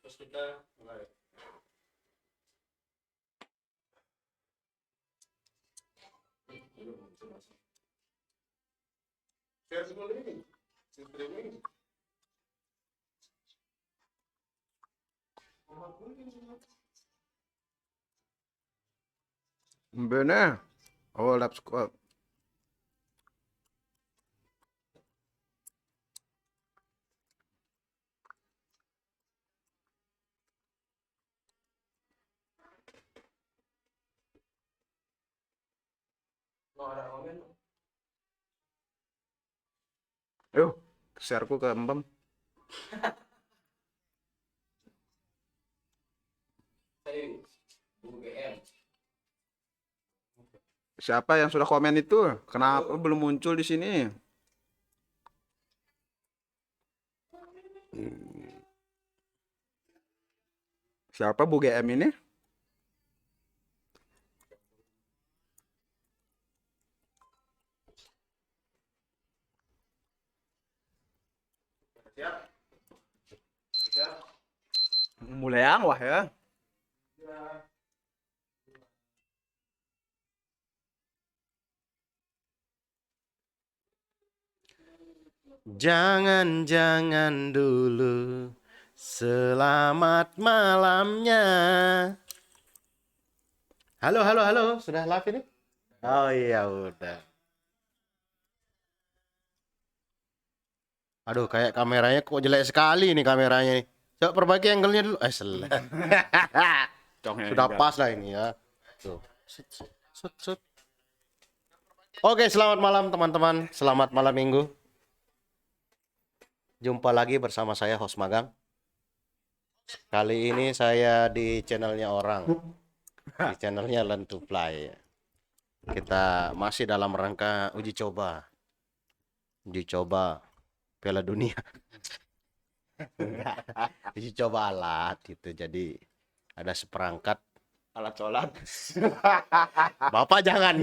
Terus kita mulai. Share streaming. Streaming. Bener. Oh, lab squad. Mau ada komen? Yuk, shareku ke Empem. Saya UGM. Siapa yang sudah komen itu? Kenapa belum muncul di sini? Siapa Bu GM ini? Siap. Siap. Mulai yang wah ya. Jangan dulu. Selamat malamnya. Halo. Sudah live ini? Oh iya udah. Aduh, kayak kameranya kok jelek sekali nih kameranya nih. Coba perbaiki angle-nya dulu. Selesai. Sudah pas lah ini ya. Tuh. Sut. Oke, selamat malam teman-teman. Selamat malam minggu. Jumpa lagi bersama saya host magang. Kali ini saya di channelnya orang. Di channelnya Learn to Fly. Kita masih dalam rangka uji coba Piala Dunia. Uji coba alat gitu. Jadi ada seperangkat Alat sholat. Bapak jangan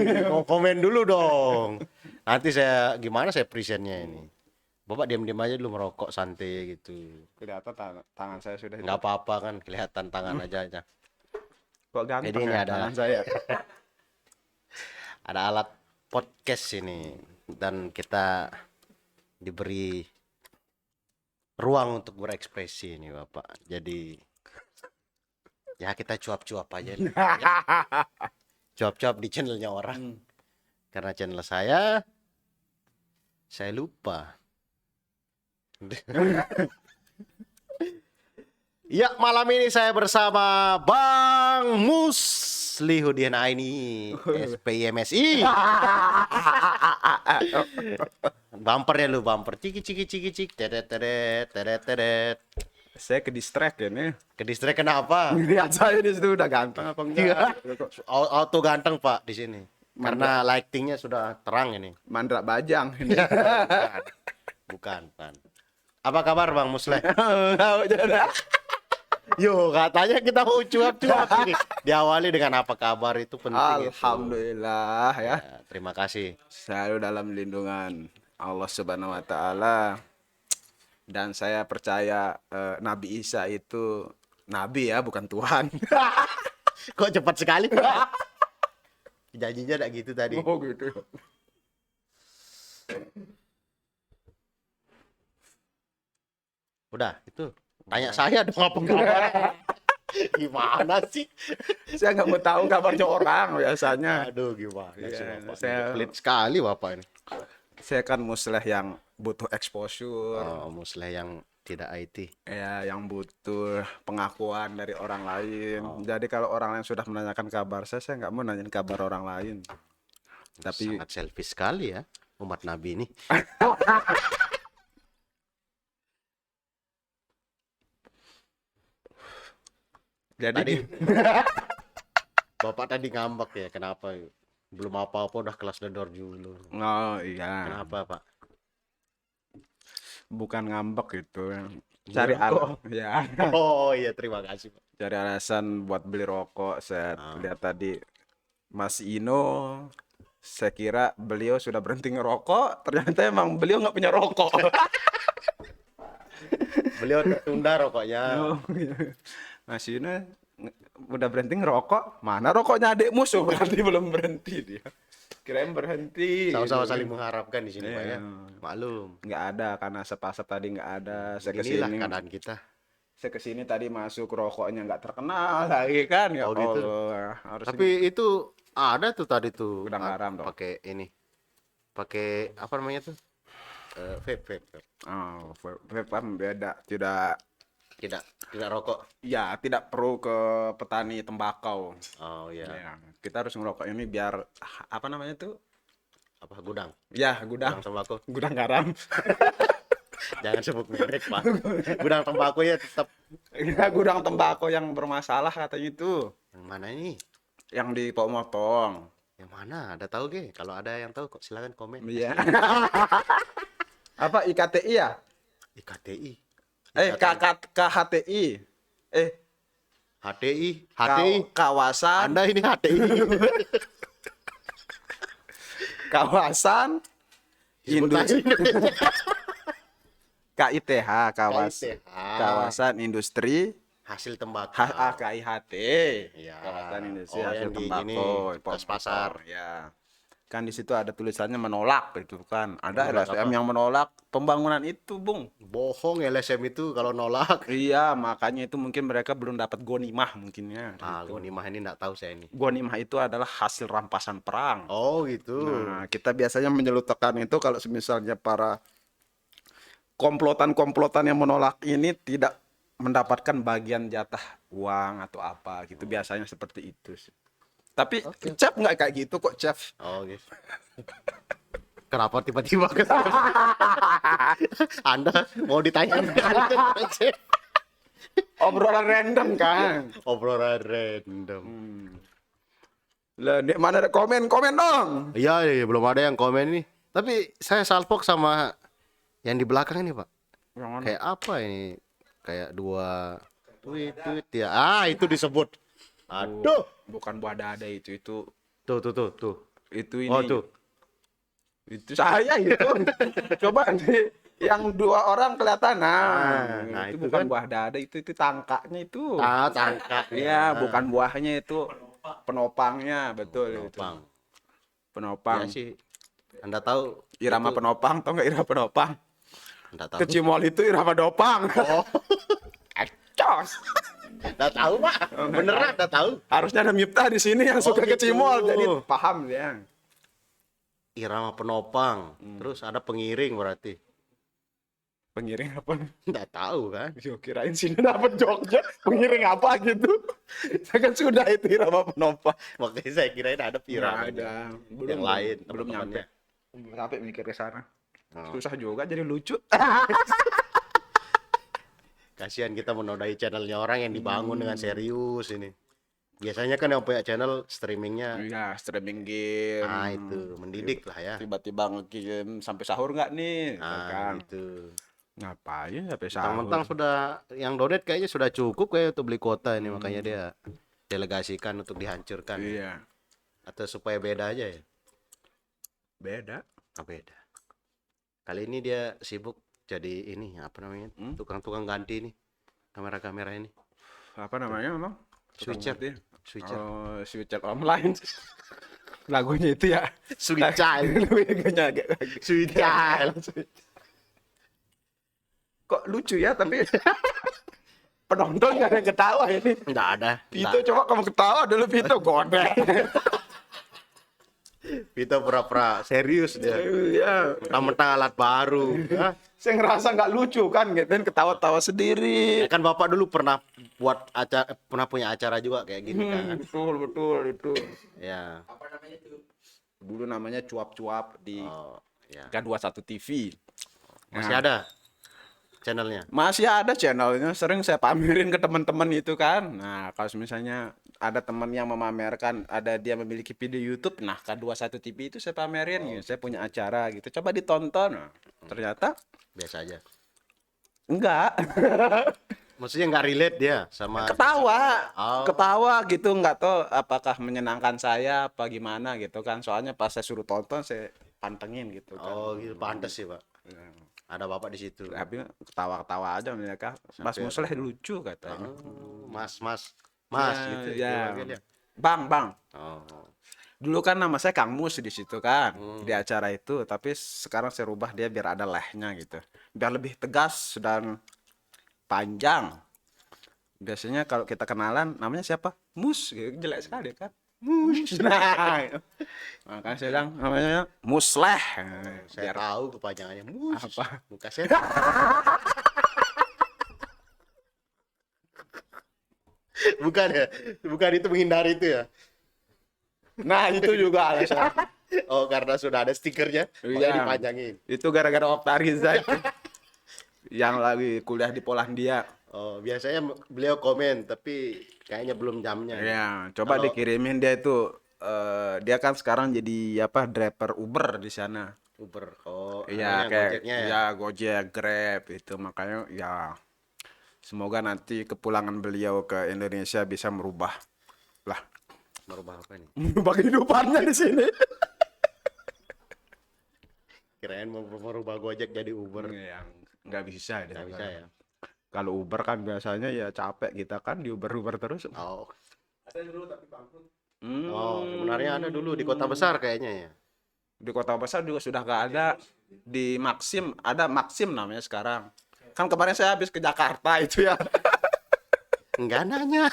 komen dulu dong. Nanti gimana saya presentnya ini. Bapak diam-diam aja dulu merokok santai gitu. Kelihatan tangan saya sudah. Nggak apa-apa kan, kelihatan tangan aja. Kok ganteng. Jadi ini ya ada tangan saya. Ada alat podcast ini dan kita diberi ruang untuk berekspresi ini Bapak. Jadi ya kita cuap-cuap aja nih. Cuap-cuap di channelnya orang. Karena channel saya lupa. Ya, malam ini saya bersama Bang Muslihuddin Aini, SPIMSI. Bumpernya lu, bumper ciki teret. Saya ke distract ini. Ke distrik kenapa? Lihat saya di situ udah ganteng apa enggak? Auto ganteng Pak di sini. Karena lightingnya sudah terang ini. Mandra Bajang ini. Bukan. Apa kabar Bang Musleh? Tahu jadi. Yo, katanya kita mau cuap-cuap ini. Diawali dengan apa kabar itu penting. Alhamdulillah ya. Terima kasih. Selalu dalam lindungan Allah Subhanahu wa taala. Dan saya percaya Nabi Isa itu nabi ya, bukan Tuhan. Kok cepat sekali? Janjinya enggak gitu tadi. Oh gitu. Udah, itu. Tanya saya dong apa kabar. Gimana sih? Saya nggak mau tahu kabarnya orang biasanya. Aduh, gimana sih Iya, Bapak? saya- Pelit sekali Bapak ini. Saya kan musleh yang butuh exposure. Oh, Musleh yang tidak IT. Ya, yang butuh pengakuan dari orang lain. Jadi kalau orang lain sudah menanyakan kabar saya nggak mau nanyain kabar orang lain. Tapi Sangat selfish sekali ya umat Nabi ini. jadi Tadi Bapak tadi ngambek ya, kenapa? Belum apa-apa udah kelas dedor dulu. oh iya, Kenapa Pak? bukan ngambek gitu. Cari rokok. ya. Oh iya, terima kasih, Pak. Cari alasan buat beli rokok. Saya lihat tadi Mas Ino, saya kira beliau sudah berhenti ngerokok, ternyata emang beliau nggak punya rokok. Beliau tertunda rokoknya. Oh, iya. Mas Ino udah berhenti ngerokok, mana rokoknya adik musuh, berarti belum berhenti dia. Kirain berhenti. Sama-sama saling mengharapkan di sini, Pak Iya. ya. Maklum. Nggak ada, karena asap-asap tadi nggak ada. Saya Inilah kesini, keadaan kita. saya kesini tadi masuk rokoknya nggak terkenal lagi kan, ya Oh, gitu. Allah. Harus Tapi itu ada tuh tadi tuh. Gudang garam dong. Pakai ini. Pakai apa namanya tuh? Vape. Oh, vape kan beda. Tidak rokok. Ya, tidak perlu ke petani tembakau. Oh iya. Ya, kita harus ngerokok ini biar apa namanya tuh? Apa gudang? Ya, Gudang tembakau. gudang garam. Jangan sebut merek, Pak. Gudang tembakau ya tetap. Ya, gudang tembakau yang bermasalah katanya itu, Yang mana ini? yang dipotong-potong. Yang mana? Ada tahu ge? Kalau ada yang tahu kok silakan komen. Iya. Apa IKTI ya? IKTI. KHTI. HTI. Kawasan Anda ini HTI. kawasan industri KITH, KITH. kawasan industri Hasil tembakau. KIHT, Iya. kawasan industri Oh, hasil yang di tembakau, ini, impor- tas pasar. ya. Kan di situ ada tulisannya menolak gitu kan. Ada Menolak LSM apa? yang menolak pembangunan itu, Bung. Bohong LSM itu kalau nolak. Iya, makanya itu mungkin mereka belum dapat gonimah mungkinnya. Ah, gitu. Gonimah ini enggak tahu saya ini. Gonimah itu adalah hasil rampasan perang. Oh, gitu. Nah, kita biasanya menyelutupkan itu kalau misalnya para komplotan-komplotan yang menolak ini tidak mendapatkan bagian jatah uang atau apa gitu. Biasanya seperti itu sih. Tapi Chef nggak kayak gitu kok, Chef. Oh, gitu. Kenapa tiba-tiba ke Anda mau ditanya Obrolan random kan. obrolan random. Lah, di mana ada komen dong. Iya, belum ada yang komen nih. Tapi saya salpok sama yang di belakang ini, Pak. Yang mana? Kayak apa ini? Kayak dua tweet ya. Ah, itu disebut. Aduh. Bukan buah dada itu Tuh. itu ini. Oh, tuh. Itu saya itu. Coba nanti yang dua orang kelihatan. Nah, itu itu bukan kan. buah dada, itu tangkaknya itu. Ah, tangkap. Iya, bukan buahnya itu. Penopangnya, betul Penopang. itu. Penopang. Ya sih. Anda tahu Irama itu- penopang, tau nggak irama penopang? Anda tahu. Kecimol itu irama dopang. Oh, Ecos. Anda tahu, Pak. Beneran Anda tahu. Harusnya ada Miftah di sini yang suka gitu. kecimol, jadi paham dia. Irama penopang. Terus ada pengiring berarti. Pengiring apa? Enggak tahu kan? Yo, kirain sini dapat Jogja, pengiring apa gitu. Saya kan sudah itu irama penopang. Makanya saya kirain ada Nggak pirama. ada. Yang lain, belum nyampe. teman-temannya. Belum sampai mikir ke sana. Oh. Susah juga jadi lucu. Kasihan kita menodai channelnya orang yang dibangun dengan serius ini. Biasanya kan yang punya channel streamingnya, Iya, streaming game. nah itu mendidik lah ya. Tiba-tiba nge-game sampai sahur nggak nih? Nah kan. itu. Ngapain sampai sahur? Mentang-mentang sudah yang donate kayaknya sudah cukup kayak untuk beli kuota ini, makanya dia delegasikan untuk dihancurkan. Iya, Atau supaya beda aja ya. beda. Ah, beda. Kali ini dia sibuk jadi ini apa namanya? Tukang-tukang ganti nih kamera-kamera ini. Apa namanya memang? Switcher. Tukang ganti. Switcher. Oh, switcher online. Lagunya itu ya. Sweet child. Lagunya agak Sweet child. Kok lucu ya, tapi penonton nggak ada yang ketawa ini. Enggak ada. Vito, coba kamu ketawa dulu, Vito. Godek. Vito pura-pura serius dia. Iya. Mentang-mentang alat baru. Hah? Saya ngerasa nggak lucu kan, gitu ketawa-tawa sendiri. Ya kan Bapak dulu pernah buat acara, pernah punya acara juga kayak gini kan. Betul itu. Ya. Apa namanya itu? Dulu namanya cuap-cuap di Oh, ya. K21 TV. Masih ada channelnya. Masih ada channelnya, sering saya pamerin ke teman-teman itu kan. Nah, kalau misalnya ada teman yang memamerkan, ada dia memiliki video YouTube, nah K21 TV itu saya pamerin, gitu. Saya punya acara gitu. Coba ditonton. Nah, ternyata Biasa aja. Enggak. Maksudnya nggak relate dia sama Ketawa, Oh. ketawa gitu, nggak tahu apakah menyenangkan saya apa gimana gitu kan. Soalnya pas saya suruh tonton saya pantengin gitu kan. Oh gitu, pantas sih Pak. Ada Bapak di situ. Tapi ketawa-ketawa aja mereka. Mas Sampai- Musleh lucu katanya. Oh, mas Ya, gitu ya. dipanggil ya. Bang. Oh. Dulu kan nama saya Kang Mus di situ kan, di acara itu. Tapi sekarang saya rubah dia biar ada lehnya gitu. Biar lebih tegas dan panjang. Biasanya kalau kita kenalan namanya siapa? Mus, gitu. Jelek sekali kan? Mus. Nah, makanya saya bilang namanya Musleh. Saya Biar tahu kepanjangannya mus. apa? Muka saya. Bukan ya? Bukan itu menghindari itu ya? Nah, itu juga alasan. Oh, karena sudah ada stikernya, makanya Iya. dipanjangin. Itu gara-gara Okta Riza itu. Yang lagi kuliah di Polandia. Oh, biasanya beliau komen, tapi kayaknya belum jamnya. Ya, coba Kalau- dikirimin dia itu. Dia kan sekarang jadi apa driver Uber di sana. Uber. Oh, Iya, anunya, kayak Gojeknya ya. ya Gojek, Grab itu makanya ya semoga nanti kepulangan beliau ke Indonesia bisa merubah lah Merubah apa nih? merubah kehidupannya di sini. Kirain mau merubah Gojek jadi Uber. Yang nggak bisa deh. Nggak bisa ya. Kalau Uber kan biasanya ya capek kita kan di Uber terus. Oh. Ada dulu tapi bangkrut. Oh, sebenarnya ada dulu di kota besar kayaknya ya. Di kota besar juga sudah nggak ada. Di Maxim ada Maxim namanya sekarang. Kan kemarin saya habis ke Jakarta itu ya. Enggak nanya.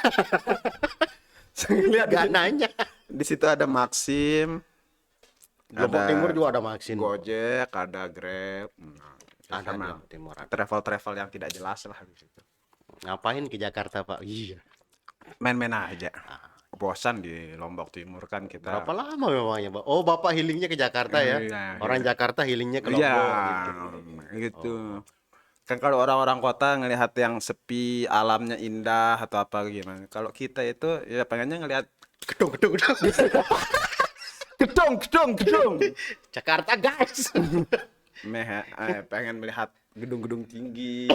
Saya lihat Enggak nanya. di situ ada Maxim, Lombok ada Timur juga ada Maxin. Gojek, ada Grab, nah, Ada di sama Lombok Timur. travel-travel yang tidak jelas lah di situ. Ngapain ke Jakarta, Pak? Iya. Main-main aja. Bosan di Lombok Timur kan kita. Berapa lama memangnya, Pak? Oh, Bapak healingnya ke Jakarta ya? Iya, Orang Jakarta healingnya ke Iya, Lombok gitu. gitu. Kan kalau orang-orang kota ngelihat yang sepi, alamnya indah atau apa gimana. Kalau kita itu ya pengennya ngelihat Gedung. gedung. Jakarta, guys. Pengen melihat gedung-gedung tinggi,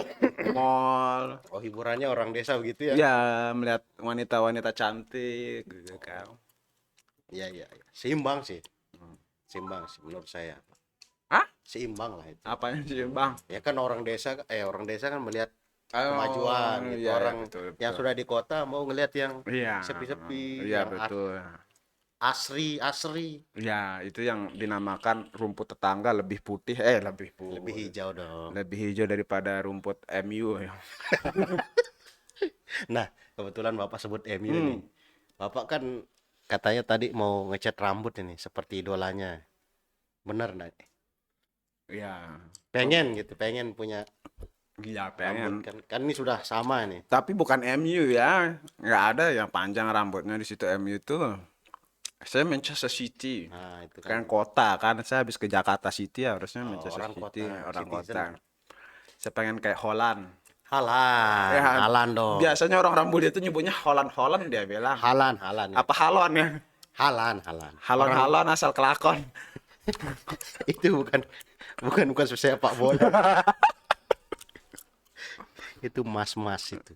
mall. Oh, hiburannya orang desa begitu ya? Ya, melihat wanita-wanita cantik gitu kan. Iya. Seimbang sih. Seimbang sih menurut saya. Hah? Seimbang lah itu. Apanya sih, Bang? Ya kan orang desa kan melihat kemajuan gitu. Iya, Orang betul. yang sudah di kota mau ngelihat yang Iya. sepi-sepi, Iya, yang betul. asri. Ya, itu yang dinamakan rumput tetangga lebih putih, lebih Lebih hijau dong. lebih hijau daripada rumput MU ya. Nah, kebetulan Bapak sebut MU nih. Bapak kan katanya tadi mau ngecat rambut ini seperti idolanya. Bener nggak? Iya. Pengen punya Iya, rambut pengen. kan ini sudah sama nih. Tapi bukan MU ya. Nggak ada yang panjang rambutnya di situ MU itu. Saya Manchester City. Nah, itu kan Kan kota kan saya habis ke Jakarta City harusnya Manchester orang City, kota, orang citizen. kota. Saya pengen kayak Holland. Halan, Halan dong. Biasanya orang rambut itu nyebutnya Holland dia bilang. Halan. Apa Halon ya? Halan. Halon asal kelakon. Itu bukan sepak bola. Itu mas itu.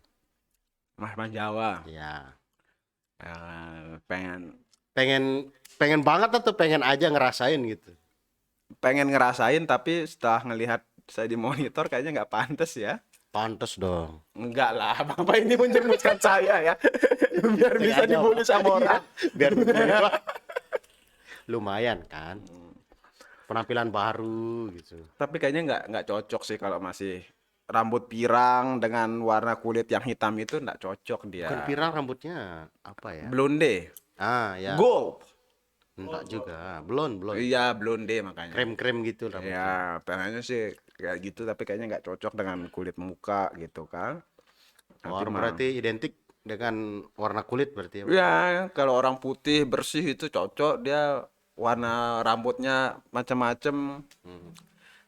Mas Jawa. Ya. Pengen Banget atau pengen aja ngerasain gitu. pengen ngerasain tapi setelah ngelihat saya di monitor kayaknya nggak pantas ya. Pantes dong. Enggak lah, Bapak ini menjerumuskan saya ya. Biar bisa Sengaja, dibully Pak. sama orang. Biar lumayan kan. Penampilan baru gitu. Tapi kayaknya nggak cocok sih kalau masih rambut pirang dengan warna kulit yang hitam itu nggak cocok dia. Bukan pirang rambutnya apa ya? Blonde, Ya. gold. Enggak juga. Blond. Iya, blonde makanya. Krem gitu rambutnya. Ya, pengennya sih kayak gitu tapi kayaknya nggak cocok dengan kulit muka gitu kan. Nanti mah- Berarti identik dengan warna kulit berarti ya. Ya, kalau orang putih bersih itu cocok dia warna rambutnya macam-macam.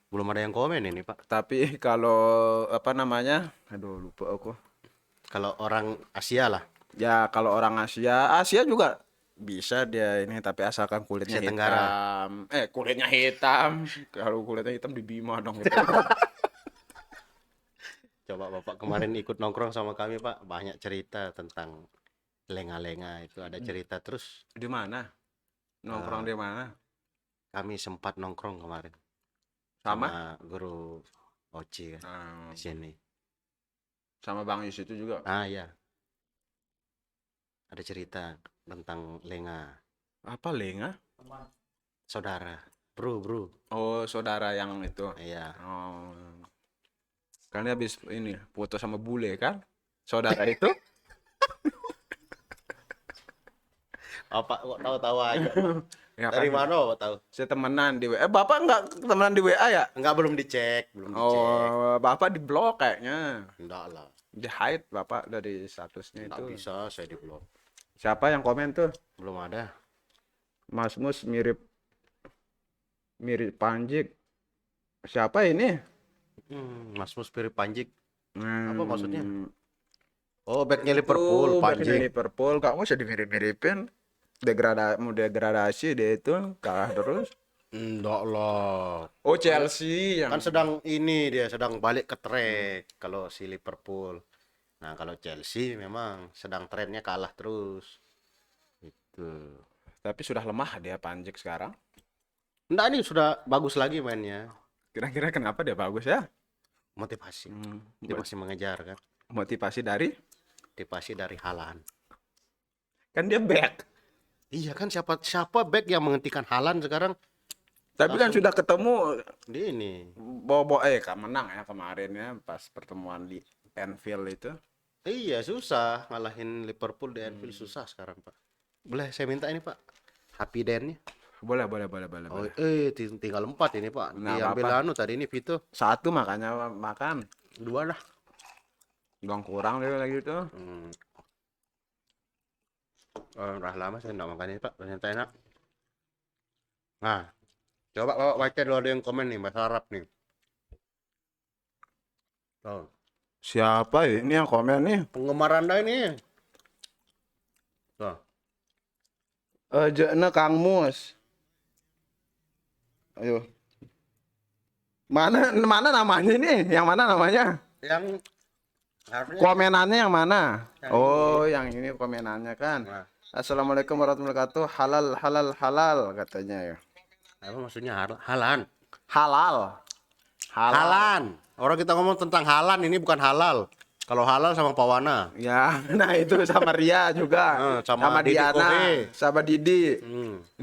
Belum ada yang komen ini, Pak. Tapi kalau apa namanya? Aduh, lupa aku. Kalau orang Asia lah. Ya, kalau orang Asia juga bisa dia ini tapi asalkan kulitnya Asia hitam. Tenggara. Kulitnya hitam. Kalau kulitnya hitam di Bima dong gitu. Coba Bapak kemarin ikut nongkrong sama kami Pak, banyak cerita tentang lenga-lenga itu ada cerita terus. Di mana? Nongkrong di mana? Kami sempat nongkrong kemarin Sama? sama guru Oci kan Hmm, di sini. sama Bang Yus itu juga. Ah ya, ada cerita tentang lenga Apa lenga? saudara, bro. Oh, saudara yang itu. Iya. Oh. Kan dia habis ini foto sama bule kan? Saudara itu? Apa kok tahu-tahu aja? Ya Dari kan? mana Bapak tahu? Saya temenan di WA. Bapak enggak temenan di WA ya? Enggak, belum dicek. Oh, Bapak di blok kayaknya. Enggak lah. Di hide Bapak dari statusnya Enggak itu. bisa saya di blok. Siapa yang komen tuh? Belum ada. Mas Mus mirip Panjik. Siapa ini? Mas Mus mirip Panjik. Hmm, Apa maksudnya? Oh, backnya Liverpool, backnya Panjik. Liverpool. Kamu usah dimirip-miripin. Mau degradasi dia itu kalah terus. Enggak lah. Oh, Chelsea yang Kan sedang balik ke track kalau si Liverpool. Nah, kalau Chelsea memang sedang trennya kalah terus. Itu. tapi sudah lemah dia Panjik sekarang. Enggak, ini sudah bagus lagi mainnya. Kira-kira kenapa dia bagus ya? Motivasi. Hmm, Dia masih mengejar kan. motivasi dari Motivasi dari Haaland. kan dia back. Iya kan, siapa back yang menghentikan Haaland sekarang Tapi kan sudah ketemu di ini. Bobo kan menang ya kemarin ya pas pertemuan di Anfield itu. Iya, susah ngalahin Liverpool di Anfield, susah sekarang, Pak. Boleh saya minta ini, Pak? Happy Den-nya. Boleh. Oh, tinggal 4 ini, Pak. Nah, Diambil apa-apa. anu tadi ini Vito. Satu makanya makan. 2 lah. Doang kurang dia lagi itu. Udah lama saya enggak makan ini, Pak. Ternyata enak. Nah, coba Bapak baca dulu, ada yang komen nih bahasa Arab nih. Tuh. Siapa ya? Ini yang komen nih? Penggemar Anda ini. Tuh. Jekna Kang Mus. Ayo. Mana namanya nih? Yang mana namanya? Yang harusnya Komenannya yang mana? Yang Oh, yang ini komenannya kan. Nah, Assalamualaikum warahmatullahi wabarakatuh. Halal katanya ya. apa maksudnya Halan? Halal. Halan. Orang kita ngomong tentang halan, ini bukan halal. Kalau halal sama Pawana. Ya, nah itu sama Ria juga. Sama Didi Diana, Kore. sama Didi.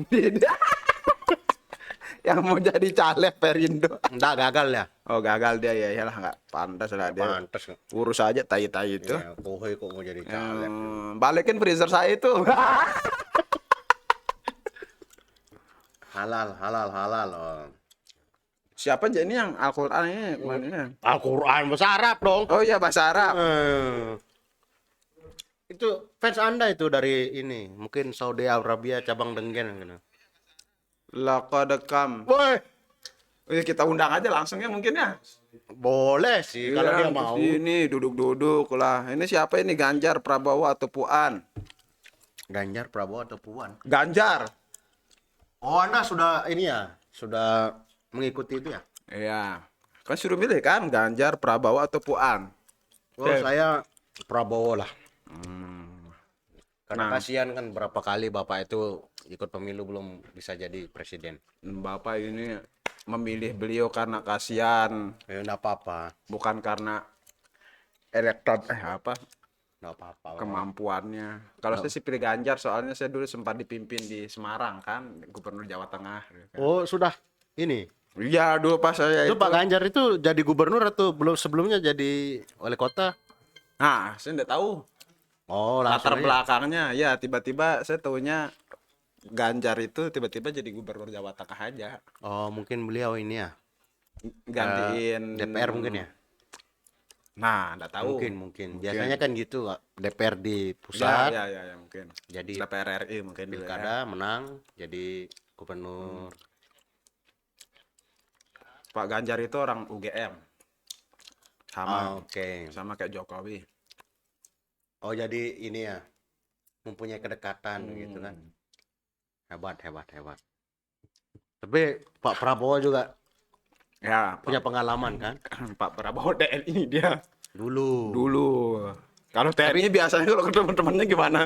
Didi. Yang mau jadi caleg Perindo. Enggak, gagal ya. Oh, gagal dia ya. Iyalah enggak pantas lah dia. Pantes nggak? Urus aja tai-tai itu. Ya, Kohei kok mau jadi caleg. Balikin freezer saya itu. Halal. Oh. Siapa aja ini yang Al-Qur'an ini kemarin? Al-Quran bahasa Arab dong. Oh iya bahasa Arab. Itu fans Anda itu dari ini, mungkin Saudi Arabia cabang Denggen gitu. Laqad kam. Woi, Kita undang aja langsung ya mungkin ya. boleh sih kalau dia mau. Ini duduk-duduk lah. Ini siapa ini Ganjar Prabowo atau Puan? Ganjar, Prabowo atau Puan? Ganjar. Oh, Anda sudah ini ya, sudah mengikuti itu ya? Iya. Kan suruh milih kan Ganjar, Prabowo atau Puan. Oh, saya Prabowo lah. Karena Nah. kasihan kan berapa kali Bapak itu ikut pemilu belum bisa jadi presiden. Bapak ini memilih beliau karena kasihan, Ya enggak apa-apa. bukan karena Enggak apa-apa. kemampuannya. Kalau saya sih pilih Ganjar soalnya saya dulu sempat dipimpin di Semarang kan, Gubernur Jawa Tengah. Oh, sudah ini. Iya, dulu pas saya Itu itu. Pak Ganjar itu jadi gubernur atau belum sebelumnya jadi wali kota? Nah, saya enggak tahu Oh, latar langsung aja. belakangnya. Ya, tiba-tiba saya tahunya Ganjar itu tiba-tiba jadi Gubernur Jawa Tengah aja. Oh, mungkin beliau ini ya. Gantiin DPR mungkin ya? Nah, enggak tahu. Mungkin. Biasanya kan gitu, DPR di pusat, Ya, mungkin. jadi DPR RI mungkin dulu ya. pilkada menang jadi gubernur. Pak Ganjar itu orang UGM. Sama Oke. sama kayak Jokowi. Oh, jadi ini ya, mempunyai kedekatan gitu kan. Hebat. Tapi Pak Prabowo juga Ya, punya pengalaman kan? Pak Prabowo DNI dia. Dulu. Kalau TNI biasanya kalau ketemu temennya gimana?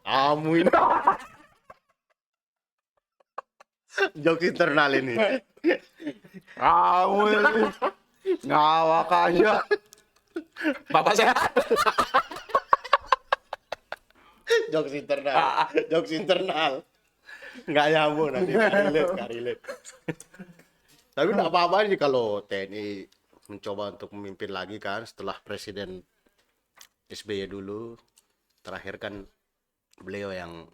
Kamu ini. Jokes internal ini. Kamu ini ngawak aja. Bapak sehat. Jokes internal. Jokes internal. Nggak nyambung nanti. Nggak relate. Tapi nggak apa-apa sih kalau TNI mencoba untuk memimpin lagi kan setelah Presiden SBY dulu. Terakhir kan beliau yang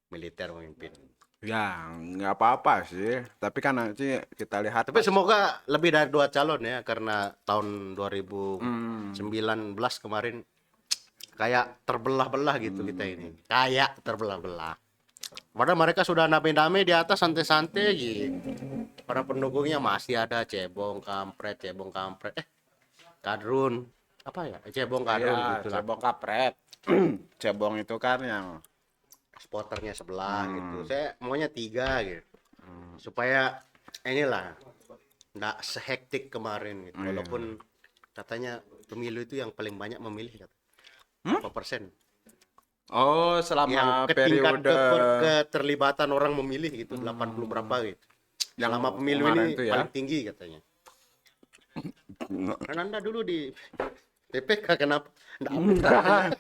militer memimpin. Ya, nggak apa-apa sih. Tapi kan nanti kita lihat. Tapi semoga lebih dari 2 calon ya, karena tahun 2019 kemarin kayak terbelah-belah gitu kita ini. Kayak terbelah-belah. Padahal mereka sudah damai-damai di atas santai-santai gitu. Para pendukungnya masih ada cebong kampret. Kadrun. Apa ya? Cebong kadrun Ya, gitu lah. cebong kapret. Cebong itu kan yang Spoternya sebelah gitu. Saya maunya 3 gitu. Supaya inilah nggak sehektik kemarin gitu. Walaupun katanya pemilu itu yang paling banyak memilih kata. Berapa persen? oh Yang selama tingkat periode keterlibatan orang memilih gitu 80 berapa gitu. Yang Selama pemilu kemarin ini itu ya. paling tinggi katanya. Kan Anda dulu di PPK kenapa? Nggak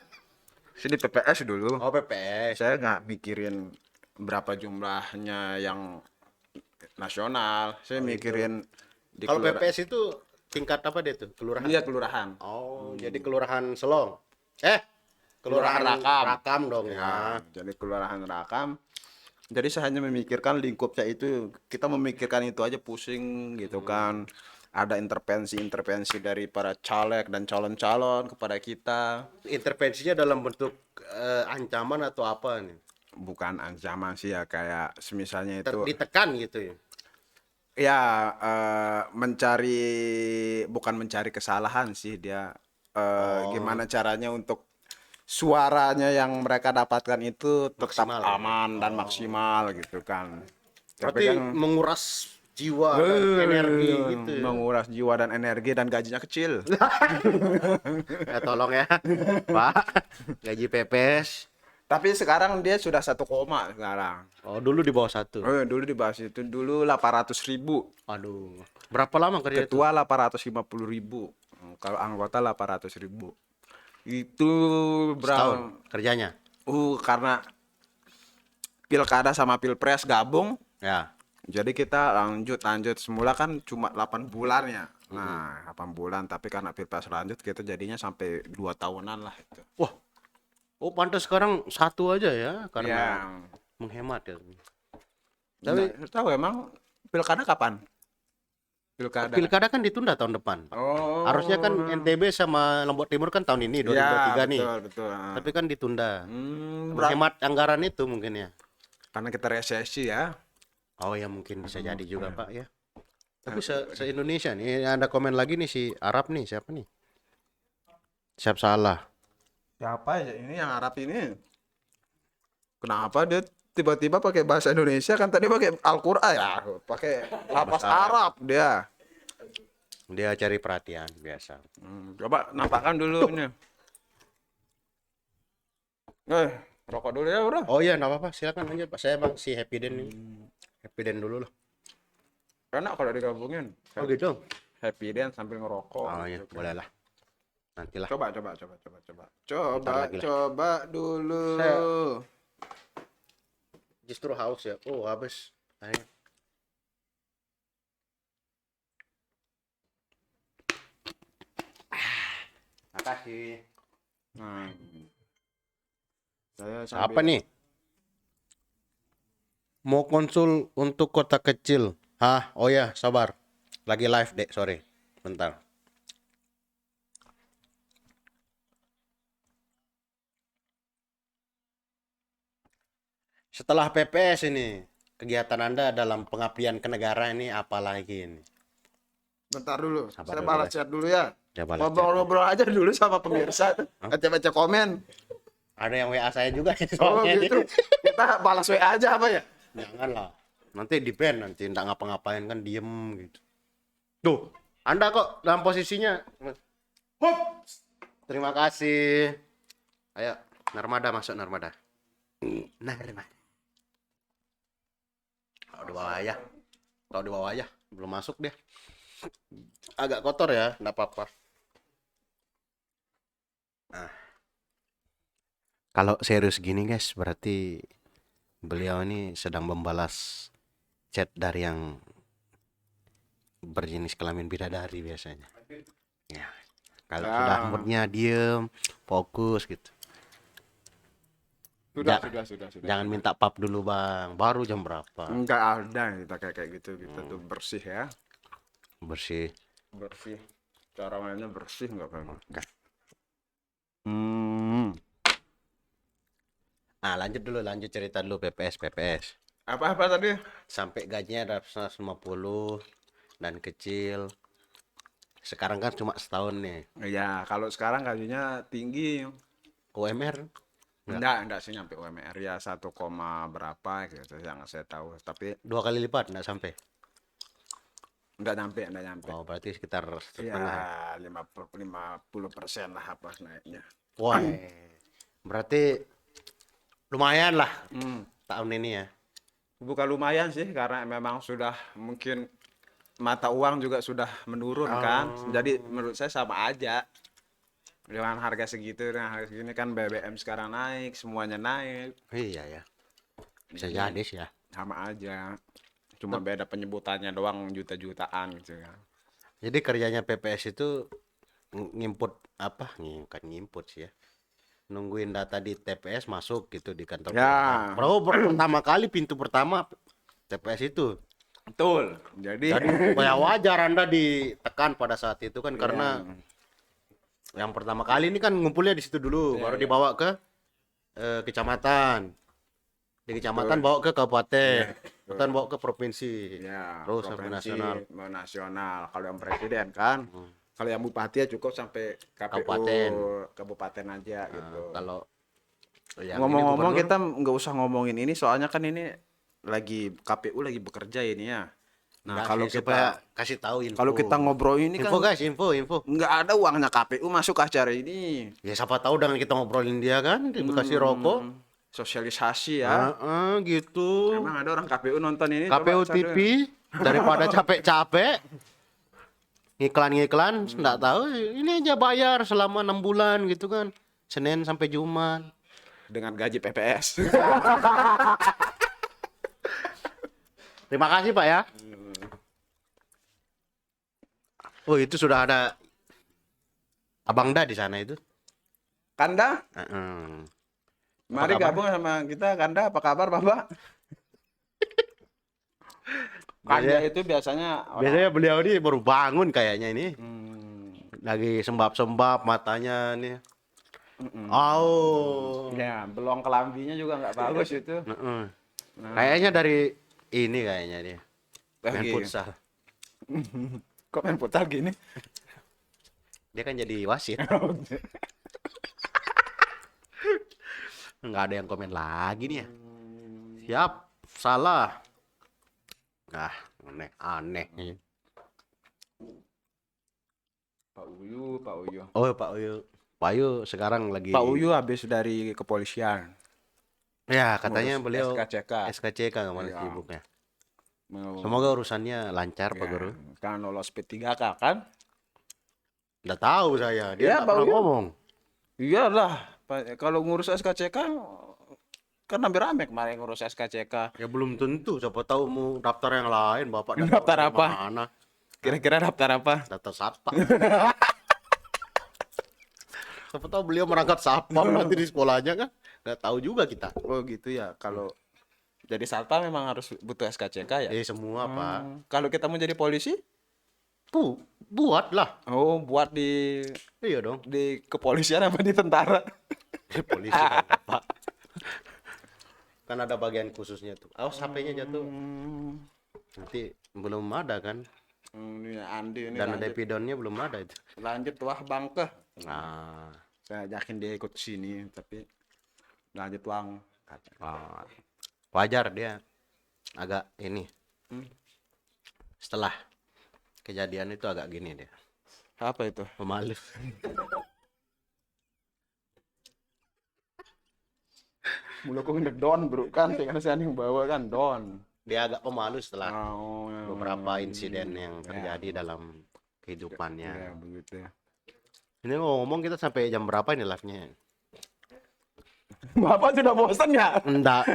sini PPS dulu. Oh PPS. Saya nggak mikirin berapa jumlahnya yang nasional. Saya mikirin di Kalau kelura- PPS itu tingkat apa dia tuh? Kelurahan. Iya kelurahan. Oh, jadi kelurahan Selong. Kelurahan kelurahan Rakam. Rakam dong Ya, ya. jadi kelurahan Rakam. Jadi saya hanya memikirkan lingkupnya itu, kita memikirkan itu aja pusing gitu kan. Ada intervensi-intervensi dari para caleg dan calon-calon kepada kita. Intervensinya dalam bentuk ancaman atau apa nih? Bukan ancaman sih ya, kayak semisalnya itu Ditekan gitu ya. ya mencari, bukan mencari kesalahan sih dia, gimana caranya untuk suaranya yang mereka dapatkan itu tetap Maksimal ya? aman dan maksimal gitu kan. Berarti Tapi kan menguras jiwa dan energi gitu ya. menguras jiwa dan energi dan gajinya kecil. Tolong ya, Pak. Gaji PPS. Tapi sekarang dia sudah 1 koma sekarang. Oh, dulu di bawah 1. Dulu dibahas itu dulu 800.000. Aduh. Berapa lama kerja itu? Ketua 850.000. Kalau anggota 800.000. Itu Setahun kerjanya. karena pilkada sama pilpres gabung, Ya. jadi kita lanjut semula kan cuma 8 bulan ya. Nah, 8 bulan, tapi karena pilpres lanjut kita jadinya sampai 2 tahunan lah itu. Wah. Oh, pantas sekarang 1 aja ya karena Yang menghemat ya. tapi tahu emang pilkada kapan? Pilkada kan ditunda tahun depan. Oh. Harusnya kan NTB sama Lombok Timur kan tahun ini 2023 ya, nih. betul. Tapi kan ditunda. Berat. Menghemat anggaran itu mungkin ya. Karena kita resesi ya. Oh ya mungkin bisa jadi juga Pak ya. Tapi se-Indonesia nih ada komen lagi nih si Arab nih, siapa nih? Siap salah. Siapa ya ini yang Arab ini? Kenapa dia tiba-tiba pakai bahasa Indonesia, kan tadi pakai Al-Qur'an ya, pakai lapas Arab dia. Dia cari perhatian biasa. Coba nampakkan dulu ini. Rokok dulu ya, Bro. Oh iya, enggak apa-apa. Silakan lanjut Pak. Saya Bang si Happy Den nih. Happy Den dulu loh. Enak kalau digabungin. Oh gitu. Happy Dan sambil ngerokok. Oh iya, gitu. boleh lah. Nantilah. Coba. Bentar lagi lah. Coba dulu. Saya- Justru haus ya. Oh, habis. Ayo. Makasih. Nah. Saya Apa nih? Mau konsul untuk kota kecil. Hah? Oh ya, sabar. Lagi live, Dek. Sorry. Bentar. Setelah PPS ini, kegiatan Anda dalam pengabdian ke negara ini apa lagi ini? Bentar dulu. Sabar Saya dulu, balas ya. chat dulu ya. Ya, balas Ngobrol-ngobrol aja dulu sama pemirsa. Baca-baca komen. Ada yang WA saya juga. Oh soalnya. gitu. Kita balas WA aja apa ya? Janganlah. Nanti di ban nanti nggak ngapa-ngapain kan diem gitu. Tuh, Anda kok dalam posisinya. Hop. Terima kasih. Ayo, Narmada masuk Narmada. Narmada. Kalau di bawah ya. Kalau di bawah ya, belum masuk dia. Agak kotor ya, enggak apa-apa. Nah, kalau serius gini guys, berarti beliau ini sedang membalas chat dari yang berjenis kelamin bidadari biasanya. Ya, kalau sudah moodnya diem, fokus gitu. Sudah. Jangan minta pap dulu bang, baru jam berapa? Enggak ada kita kayak gitu, kita tuh bersih ya. Bersih. Bersih. Cara mainnya bersih enggak apa-apa. Ah lanjut cerita dulu PPS. Apa tadi? Sampai gajinya ada 150 dan kecil. Sekarang kan cuma setahun nih. Ya, kalau sekarang gajinya tinggi. UMR Enggak sih nyampe UMR ya 1, berapa gitu yang saya tahu. Tapi 2 kali lipat enggak sampai. enggak nyampe. Oh, berarti sekitar Ya, setengah ya. 50% lah apa naiknya. Wah. Berarti lumayan lah tahun ini ya. Bukan lumayan sih karena memang sudah mungkin mata uang juga sudah menurun kan. Jadi menurut saya sama aja. Dengan harga segitu, dengan harga segini kan BBM sekarang naik, semuanya naik. Iya ya. Bisa jadi sih ya. Sama aja. Cuma beda penyebutannya doang juta-jutaan gitu kan. Jadi kerjanya PPS itu ngimput apa? Bukan ngimput sih ya. Nungguin data di TPS masuk gitu di kantor. Ya. Pertama kali pintu pertama TPS itu. Betul. Jadi Ya wajar Anda ditekan pada saat itu kan karena yang pertama kali ini kan ngumpulnya di situ dulu, baru dibawa ke kecamatan. Di kecamatan bawa ke kabupaten, kabupaten bawa ke provinsi. ya, Terus sampai provinsi, nasional. nasional. Kalau yang presiden kan, kalau yang bupati ya cukup sampai KPU, kabupaten aja gitu. Kalau yang Ngomong-ngomong kita nggak usah ngomongin ini soalnya kan ini lagi KPU lagi bekerja ini ya. Nah, kalau supaya kita kasih tahu info. kalau kita ngobrol ini info kan guys, info. nggak ada uangnya KPU masuk ke acara ini. Ya siapa tahu dengan kita ngobrolin dia kan, dikasih rokok. Sosialisasi ya. Gitu. Emang ada orang KPU nonton ini? KPU Coba TV daripada capek-capek ngiklan nggak tahu ini aja bayar selama 6 bulan gitu kan, Senin sampai Jumat dengan gaji PPS. Terima kasih Pak ya. Oh itu sudah ada Abang Da di sana itu. Kanda, mari kabar? gabung sama kita. Kanda, apa kabar Bapak? Kanda itu biasanya beliau ini baru bangun kayaknya ini. Lagi sembab-sembab matanya nih. ya belum kelambinya juga nggak bagus itu. Kayaknya dari ini kayaknya dia. Main Lagi. futsal. Kok main futsal gini? Dia kan jadi wasit. Nggak ada yang komen lagi nih ya. Siap, salah. Nah, aneh. Pak Uyu. Oh, Pak Uyu. Pak Uyu sekarang lagi. Pak Uyu habis dari kepolisian. Ya, katanya Ngurus beliau SKCK. kemarin Iya. sibuknya. Semoga urusannya lancar, Pak Guru. Kan lolos P3K kan? Nggak tahu saya, dia Ya, nggak Pak pernah Uyu. ngomong. Iyalah, kalau ngurus SKCK kan hampir rame kemarin ngurus SKCK. Ya belum tentu, siapa tahu mau daftar yang lain, Bapak Daftar dari apa? mana? Kira-kira daftar apa? Daftar satpam. Siapa tahu beliau merangkap satpam nanti di sekolahnya kan? Nggak tahu juga kita. Oh gitu ya. Kalau jadi satpam memang harus butuh SKCK ya? Semua Pak. Kalau kita mau jadi polisi? Buat lah. Oh, buat di Iya dong. kepolisian apa di tentara? Polisi kan, Pak. Kan ada bagian khususnya tuh. Awas HP-nya jatuh. Nanti belum ada kan? Ini Andi ini Dan ada lanjut, epidonnya belum ada itu. lanjut wah bangke. Nah, Saya yakin dia ikut sini tapi lanjut wang. wajar dia agak ini. Setelah kejadian itu agak gini dia. Apa itu? Pemalu. Mulu aku ngendek don bro kan, karena saya yang bawa kan don. Dia agak pemalu setelah Oh, beberapa insiden yang terjadi dalam kehidupannya. ya begitu. Ini ngomong kita sampai jam berapa ini live-nya? Bapak sudah bosan ya? Enggak.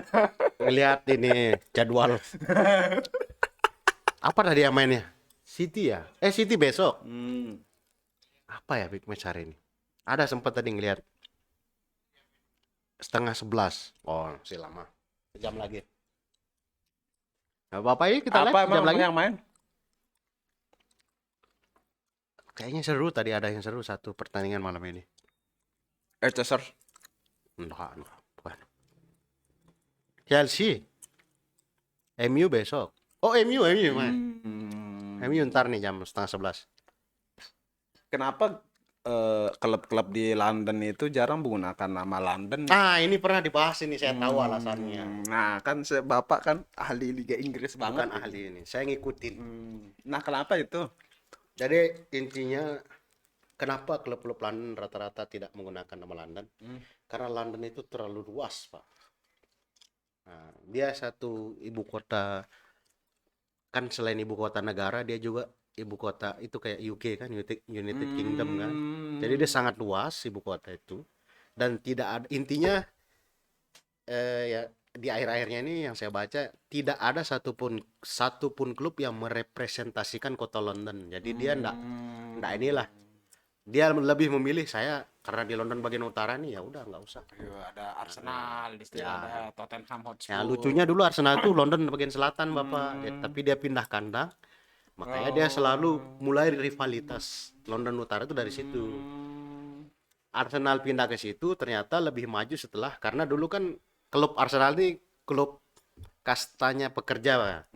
Ngelihat ini jadwal. Apa tadi yang mainnya? City ya? City besok. Apa ya big match hari ini? Ada sempat tadi ngelihat 10:30. Oh, masih lama. Sejam lagi. Nah, Bapak ini kita live Apa sejam emang lagi. yang main? Kayaknya seru tadi, ada yang seru satu pertandingan malam ini. Chester. Enggak, bukan. Chelsea. MU besok. Oh, MU main. MU ntar nih jam 10:30. Kenapa klub-klub di London itu jarang menggunakan nama London? Ah, ini pernah dibahas ini, saya tahu alasannya. Nah, kan Bapak kan ahli Liga Inggris Bukan banget. ahli ini, saya ngikutin. Nah, kenapa itu? Jadi intinya kenapa klub-klub London rata-rata tidak menggunakan nama London? Karena London itu terlalu luas, Pak. Nah, dia satu ibu kota, kan selain ibu kota negara, dia juga ibu kota itu kayak UK kan, United Kingdom kan. Jadi dia sangat luas ibu kota itu, dan tidak ada, intinya ya di akhir-akhirnya ini yang saya baca tidak ada satupun klub yang merepresentasikan kota London. Jadi dia enggak inilah, dia lebih memilih saya karena di London bagian utara nih, ya udah nggak usah. Ada Arsenal, di situ ada Tottenham Hotspur. Ya lucunya dulu Arsenal itu London bagian selatan Bapak. Tapi dia pindah kandang, makanya dia selalu mulai rivalitas London utara itu dari situ. Arsenal pindah ke situ ternyata lebih maju setelah, karena dulu kan klub Arsenal ini klub kastanya pekerja Pak.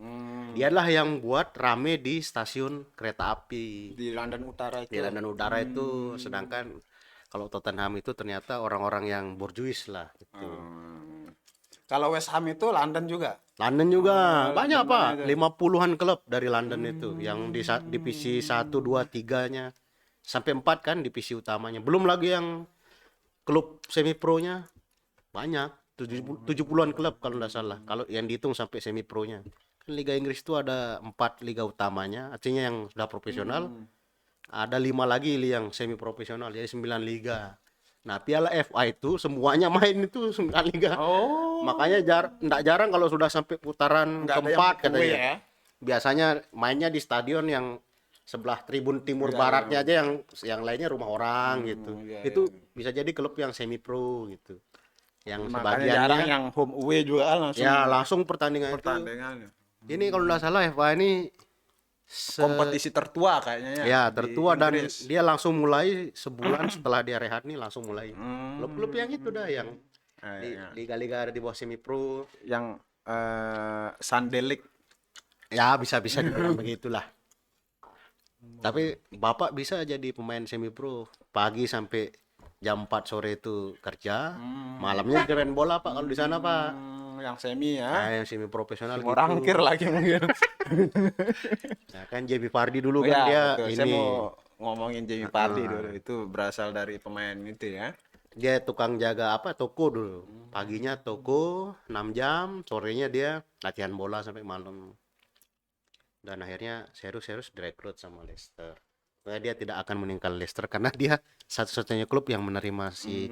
Dialah yang buat rame di stasiun kereta api Di London Utara itu. di London Utara itu, sedangkan kalau Tottenham itu ternyata orang-orang yang borjuis lah gitu. Kalau West Ham itu London juga. London juga banyak Pak, itu? 50-an klub dari London itu yang di divisi 1, 2, 3-nya sampai 4 kan divisi utamanya. Belum lagi yang klub semi pro-nya banyak, 70-an klub kalau nggak salah. Kalau yang dihitung sampai semi pro-nya. Kan Liga Inggris itu ada 4 liga utamanya, artinya yang sudah profesional. Ada 5 lagi yang semi profesional, jadi 9 liga. Nah, Piala FA itu semuanya main itu 9 liga. Makanya enggak jarang kalau sudah sampai putaran keempat katanya. Ya? Biasanya mainnya di stadion yang sebelah tribun timur baratnya aja, yang lainnya rumah orang gitu. Itu bisa jadi klub yang semi pro gitu. Yang Makanya sebagiannya jarang yang home away juga langsung. ya langsung pertandingan itu. Ini kalau nggak salah FA ini Kompetisi tertua kayaknya ya di tertua, dan Inggris. dia langsung mulai sebulan setelah dia rehat nih langsung mulai. Klub-klub yang itu dah yang liga-liga ada di bawah semi pro, yang Sunday League. ya bisa dibilang begitulah. Tapi Bapak bisa jadi pemain semi pro, pagi sampai jam 4 sore itu kerja, malamnya keren bola Pak kalau di sana Pak. Yang semi ya. Nah, yang semi profesional gitu. Rangkir lagi mungkin. Nah, kan Jamie Vardy dulu kan Ya, dia betul. ini Saya mau ngomongin Jamie Vardy dulu. Itu berasal dari pemain itu ya. dia tukang jaga toko dulu. Paginya toko 6 jam, sorenya dia latihan bola sampai malam. Dan akhirnya serius direkrut sama Leicester. Nah, dia tidak akan meninggal Leicester karena dia satu-satunya klub yang menerima si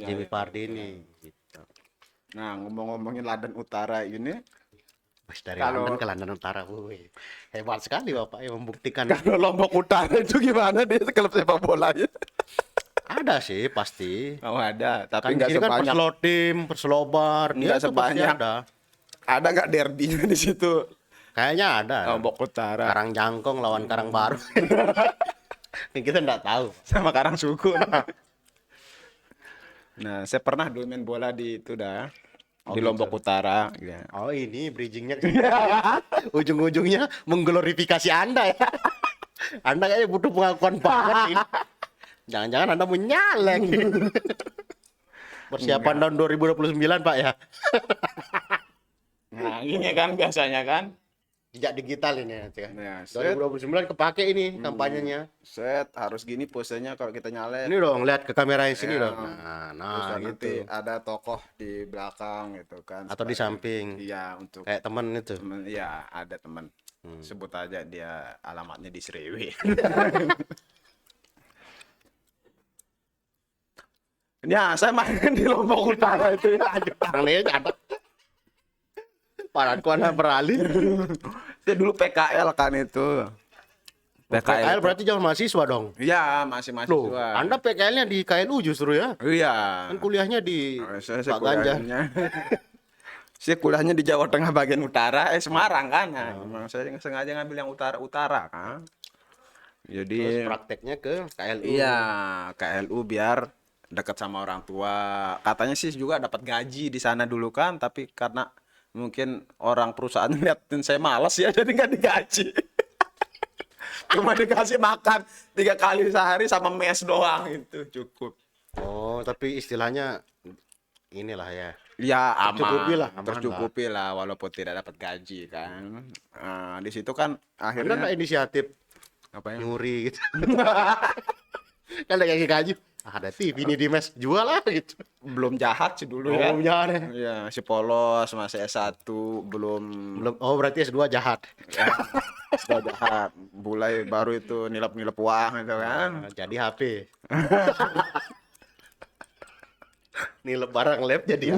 Jamie Vardy ini gitu. Nah, ngomongin London Utara ini, Dari London ke London Utara, woi. Hebat sekali Bapak yang membuktikan. kalau Lombok Utara itu gimana dia klub sepak bolanya? Ada sih pasti. Oh ada, Kan tapi di nggak sini kan sebanyak. Perslotim, Perslobar, dia Nggak tuh pasti sebanyak. ada. Ada nggak derbynya di situ? Kayaknya ada. Lombok Utara Karangjangkong lawan Karangbaru. Kita nggak tahu. sama Karangsuku. Nah, saya pernah dulu main bola di itu dah. Di Lombok Utara. Ya. Oh ini bridgingnya ujung-ujungnya mengglorifikasi Anda ya. Anda kayaknya butuh pengakuan banget ini. Jangan-jangan Anda mau nyaleng. Persiapan tahun 2029 Pak ya. Nah, gini kan biasanya kan. jejak digital ini nanti kan. Ya, set, 2029 kepake ini kampanyenya. set harus gini posenya kalau kita nyalek. Ini dong, lihat ke kamera yang sini Ya. dong. Terus Nah nanti gitu. ada tokoh di belakang gitu kan. Atau di samping. Iya, untuk Kayak temen itu. temen, iya ada teman. Sebut aja dia alamatnya di Sriwi. Ya, saya main di Lombok Utara itu ya. Orang ini ada. Paranku anak beralih. Saya dulu PKL kan itu. PKL berarti jangan mahasiswa dong. Iya, masih Loh, mahasiswa. Anda PKL-nya di KNU justru ya? Iya. Kan kuliahnya di Saya Pak Ganjar. kuliahnya. Saya kuliahnya di Jawa Tengah bagian utara, Semarang kan. Nah, memang saya sengaja ngambil yang utara-utara kan. Terus Jadi prakteknya ke KLU. iya, KLU biar dekat sama orang tua. Katanya sih juga dapat gaji di sana dulu kan, tapi karena mungkin orang perusahaan liatin saya malas ya, jadi nggak digaji. Cuma dikasih makan 3 kali sehari sama mes doang itu cukup. Oh, tapi istilahnya inilah ya. Ya aman, Tercukupi lah, aman tercukupi lah walaupun tidak dapat gaji kan. Nah, di situ kan Anda akhirnya nggak inisiatif apa ya? nyuri gitu. Kan ada kayak gaji. Ada TV ini di mes, jual lah gitu. Belum jahat sih dulu Oh, ya. jahat ya. Iya, masih polos, masih S1, belum Belum. Oh, berarti S2 jahat. ya, sudah jahat. Mulai baru itu nilep-nilep uang gitu kan. Jadi HP. Nilep barang lab jadi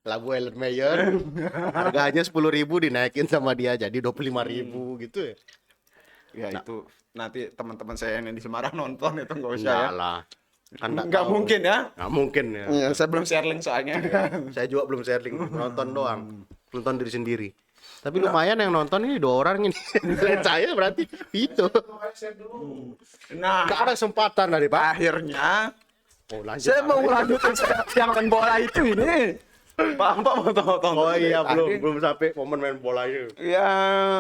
lagu Ellen Mayer harganya 10.000 dinaikin sama dia jadi 25.000 gitu ya. Ya itu nanti teman-teman saya yang di Semarang nonton itu nggak usah Enggak ya. lah. Kan Nggak mungkin ya. Nggak mungkin ya. Ya, saya belum share link soalnya. Saya juga belum sharing, nonton doang. Nonton diri sendiri. Tapi lumayan yang nonton ini 2 orang ini. Selain saya berarti itu. Nah, Nggak ada kesempatan dari Pak. akhirnya Oh, lanjut. saya mau lanjutin yang main bola itu ini. Pak mau tonton. Oh iya, belum sampai momen main bola itu. Ya,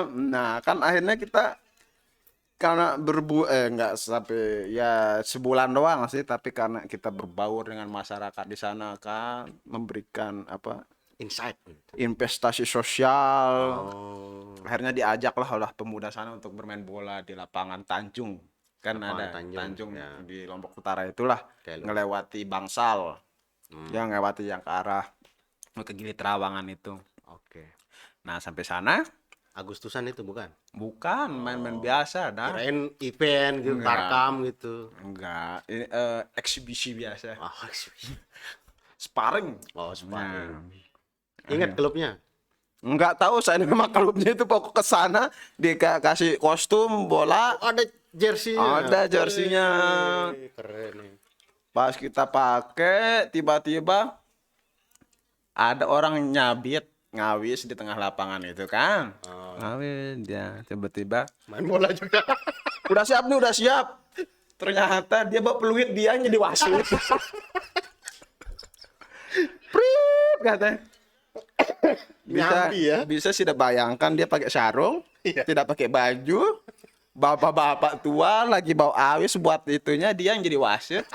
nah kan akhirnya kita karena nggak sampai ya sebulan doang sih, tapi karena kita berbaur dengan masyarakat di sana kan memberikan apa Insight. investasi sosial. Oh. Akhirnya diajak lah oleh pemuda sana untuk bermain bola di lapangan Tanjung. Kan Lapangan ada Tanjung, Tanjung ya. di Lombok Utara itulah, Kayak lu. ngelewati Bangsal. Ya ngelewati yang ke arah ke Gili Trawangan itu. Oke. Nah, sampai sana Agustusan itu bukan? bukan main-main biasa dah. Kirain event gitu, Enggak. tarkam gitu. Enggak, ini eksibisi biasa. Oh, Sparring. sparring. Nah, Ingat klubnya? enggak tahu saya nama klubnya itu, pokok ke sana dikasih kostum bola, Oh, ada jersey-nya. ada jersinya. Wih, keren nih. Pas kita pakai tiba-tiba ada orang nyabit ngawis di tengah lapangan itu kan. Ngawis ya, tiba-tiba Main bola juga. udah siap nih, udah siap. Ternyata dia bawa peluit, dia yang jadi wasit. Prit katanya. Nyambi ya? Bisa sih udah bayangkan dia pakai sarung, Iya. tidak pakai baju, bapak-bapak tua lagi bawa awis buat itunya, dia yang jadi wasit.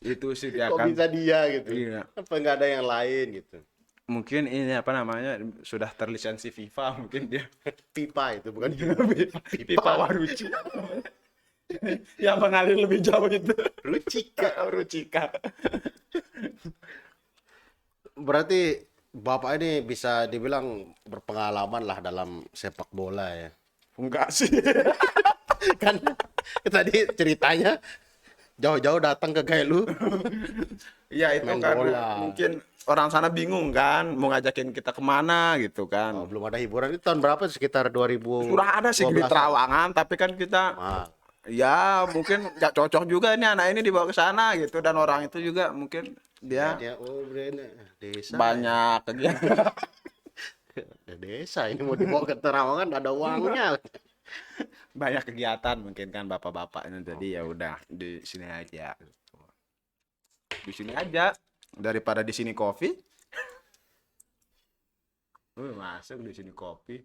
Itu sih dia Kok kan. bisa dia gitu? Iya. Apa nggak ada yang lain gitu? Mungkin ini apa namanya sudah terlisensi FIFA mungkin dia. Pipa itu bukan FIFA Waruci. Yang mengalir lebih jauh itu. Rucika. Rucika. Berarti Bapak ini bisa dibilang berpengalaman lah dalam sepak bola ya. Enggak sih. Kan tadi ceritanya jauh-jauh datang ke KLU. Iya itu Main kan bola. mungkin orang sana bingung kan mau ngajakin kita kemana gitu kan. Oh, belum ada hiburan. Itu tahun berapa? Sekitar 2000. Sudah ada sih di Trawangan, tapi kan kita Ah, ya mungkin nggak cocok juga ini anak ini dibawa ke sana gitu, dan orang itu juga mungkin dia desa. banyak kegiatan. Ada desa ini mau dibawa ke Terawangan ada uangnya. Banyak kegiatan mungkin kan bapak-bapak ini, jadi ya udah di sini aja. Di sini aja daripada di sini kopi. Masuk di sini kopi.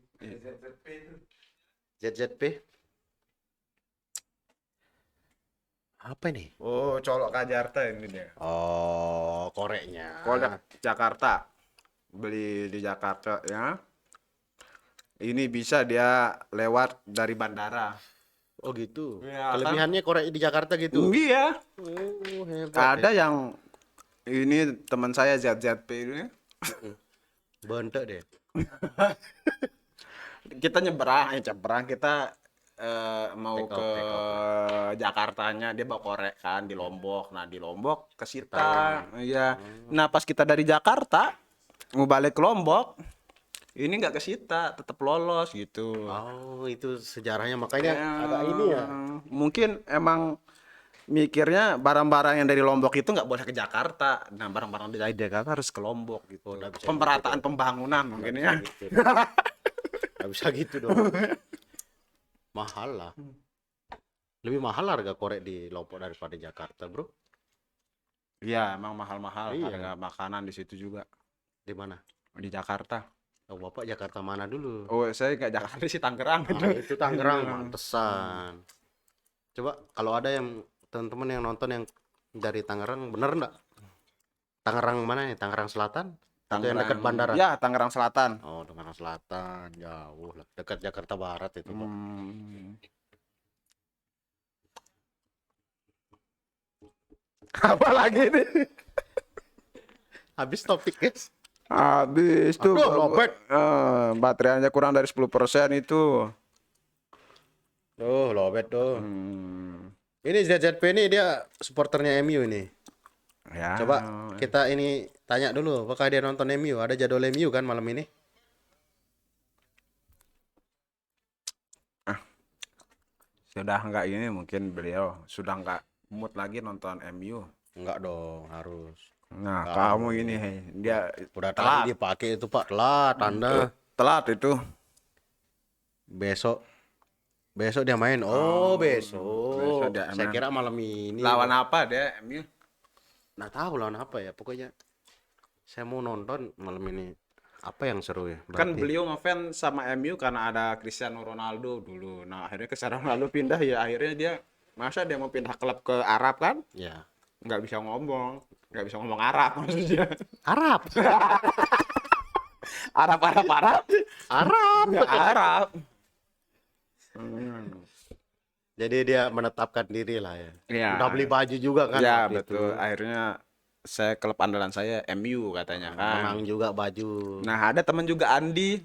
ZZP. Apa ini? Oh, colok Kajarta ini dia. Oh, koreknya. Kolak Jakarta. beli di Jakarta ya. Ini bisa dia lewat dari bandara. Oh gitu. Iya, Kelebihannya korek di Jakarta gitu. Iya. Oh, hebat. Ada yang ini teman saya ZZP ini. Bentek deh. Kita nyebrang kita mau Take off, ke take off. Jakartanya, dia bawa korek kan di Lombok. Nah, di Lombok kesita. Iya. Nah, pas kita dari Jakarta mau balik ke Lombok, ini nggak kesita, tetap lolos gitu. Oh, itu sejarahnya makanya Ya, agak ini ya. mungkin emang mikirnya barang-barang yang dari Lombok itu nggak boleh ke Jakarta. Nah, barang-barang dari Jakarta harus ke Lombok gitu. Oh, nggak bisa Pemerataan pembangunan mungkin ya. Gitu. Nggak bisa gitu dong. Mahal lah. Lebih mahal harga korek di Lombok daripada Jakarta, bro. Iya, emang mahal-mahal Iya. harga makanan di situ juga Di mana? di Jakarta. Oh, Bapak Jakarta mana dulu? Oh, saya nggak Jakarta sih, Tangerang gitu. Ah, itu Tangerang, pantesan. Coba kalau ada yang teman-teman yang nonton yang dari Tangerang, bener enggak? Tangerang mana nih? Tangerang Selatan? Atau yang dekat bandara? Ya, Tangerang Selatan. Oh, Tangerang Selatan, jauh lah. Dekat Jakarta Barat itu, Pak. Apa lagi nih? Habis topik, guys. Habis tuh Aduh, lobet. baterainya kurang dari 10% itu. Tuh, lobet tuh. Hmm, Ini ZZP ini dia supporternya MU ini. ya. Coba kita ini tanya dulu, apakah dia nonton MU? Ada jadwal MU kan malam ini? Sudah nggak ini, mungkin beliau sudah nggak mood lagi nonton MU. Enggak dong, harus. Nah, Nggak kamu mau. ini dia Udah telat. tadi dipakai itu, Pak. Telat, Anda. Telat itu. Besok dia main. Oh, besok. besok dia Saya main. kira malam ini. Lawan apa dia MU? Nah, tahu lawan apa ya. Pokoknya saya mau nonton malam ini. Apa yang seru ya? Kan Berarti. beliau ngefans sama MU karena ada Cristiano Ronaldo dulu. Nah, akhirnya Cristiano Ronaldo pindah ya, akhirnya dia masa dia mau pindah klub ke Arab kan? Ya. Nggak bisa ngomong Arab maksudnya. Arab. Arab. Arab. Ya, Arab. Jadi dia menetapkan diri lah ya. Iya. Udah beli baju juga kan? Ya, waktu itu. betul. Akhirnya saya klub andalan saya MU katanya kan. Menang juga baju. Nah, ada teman juga Andi.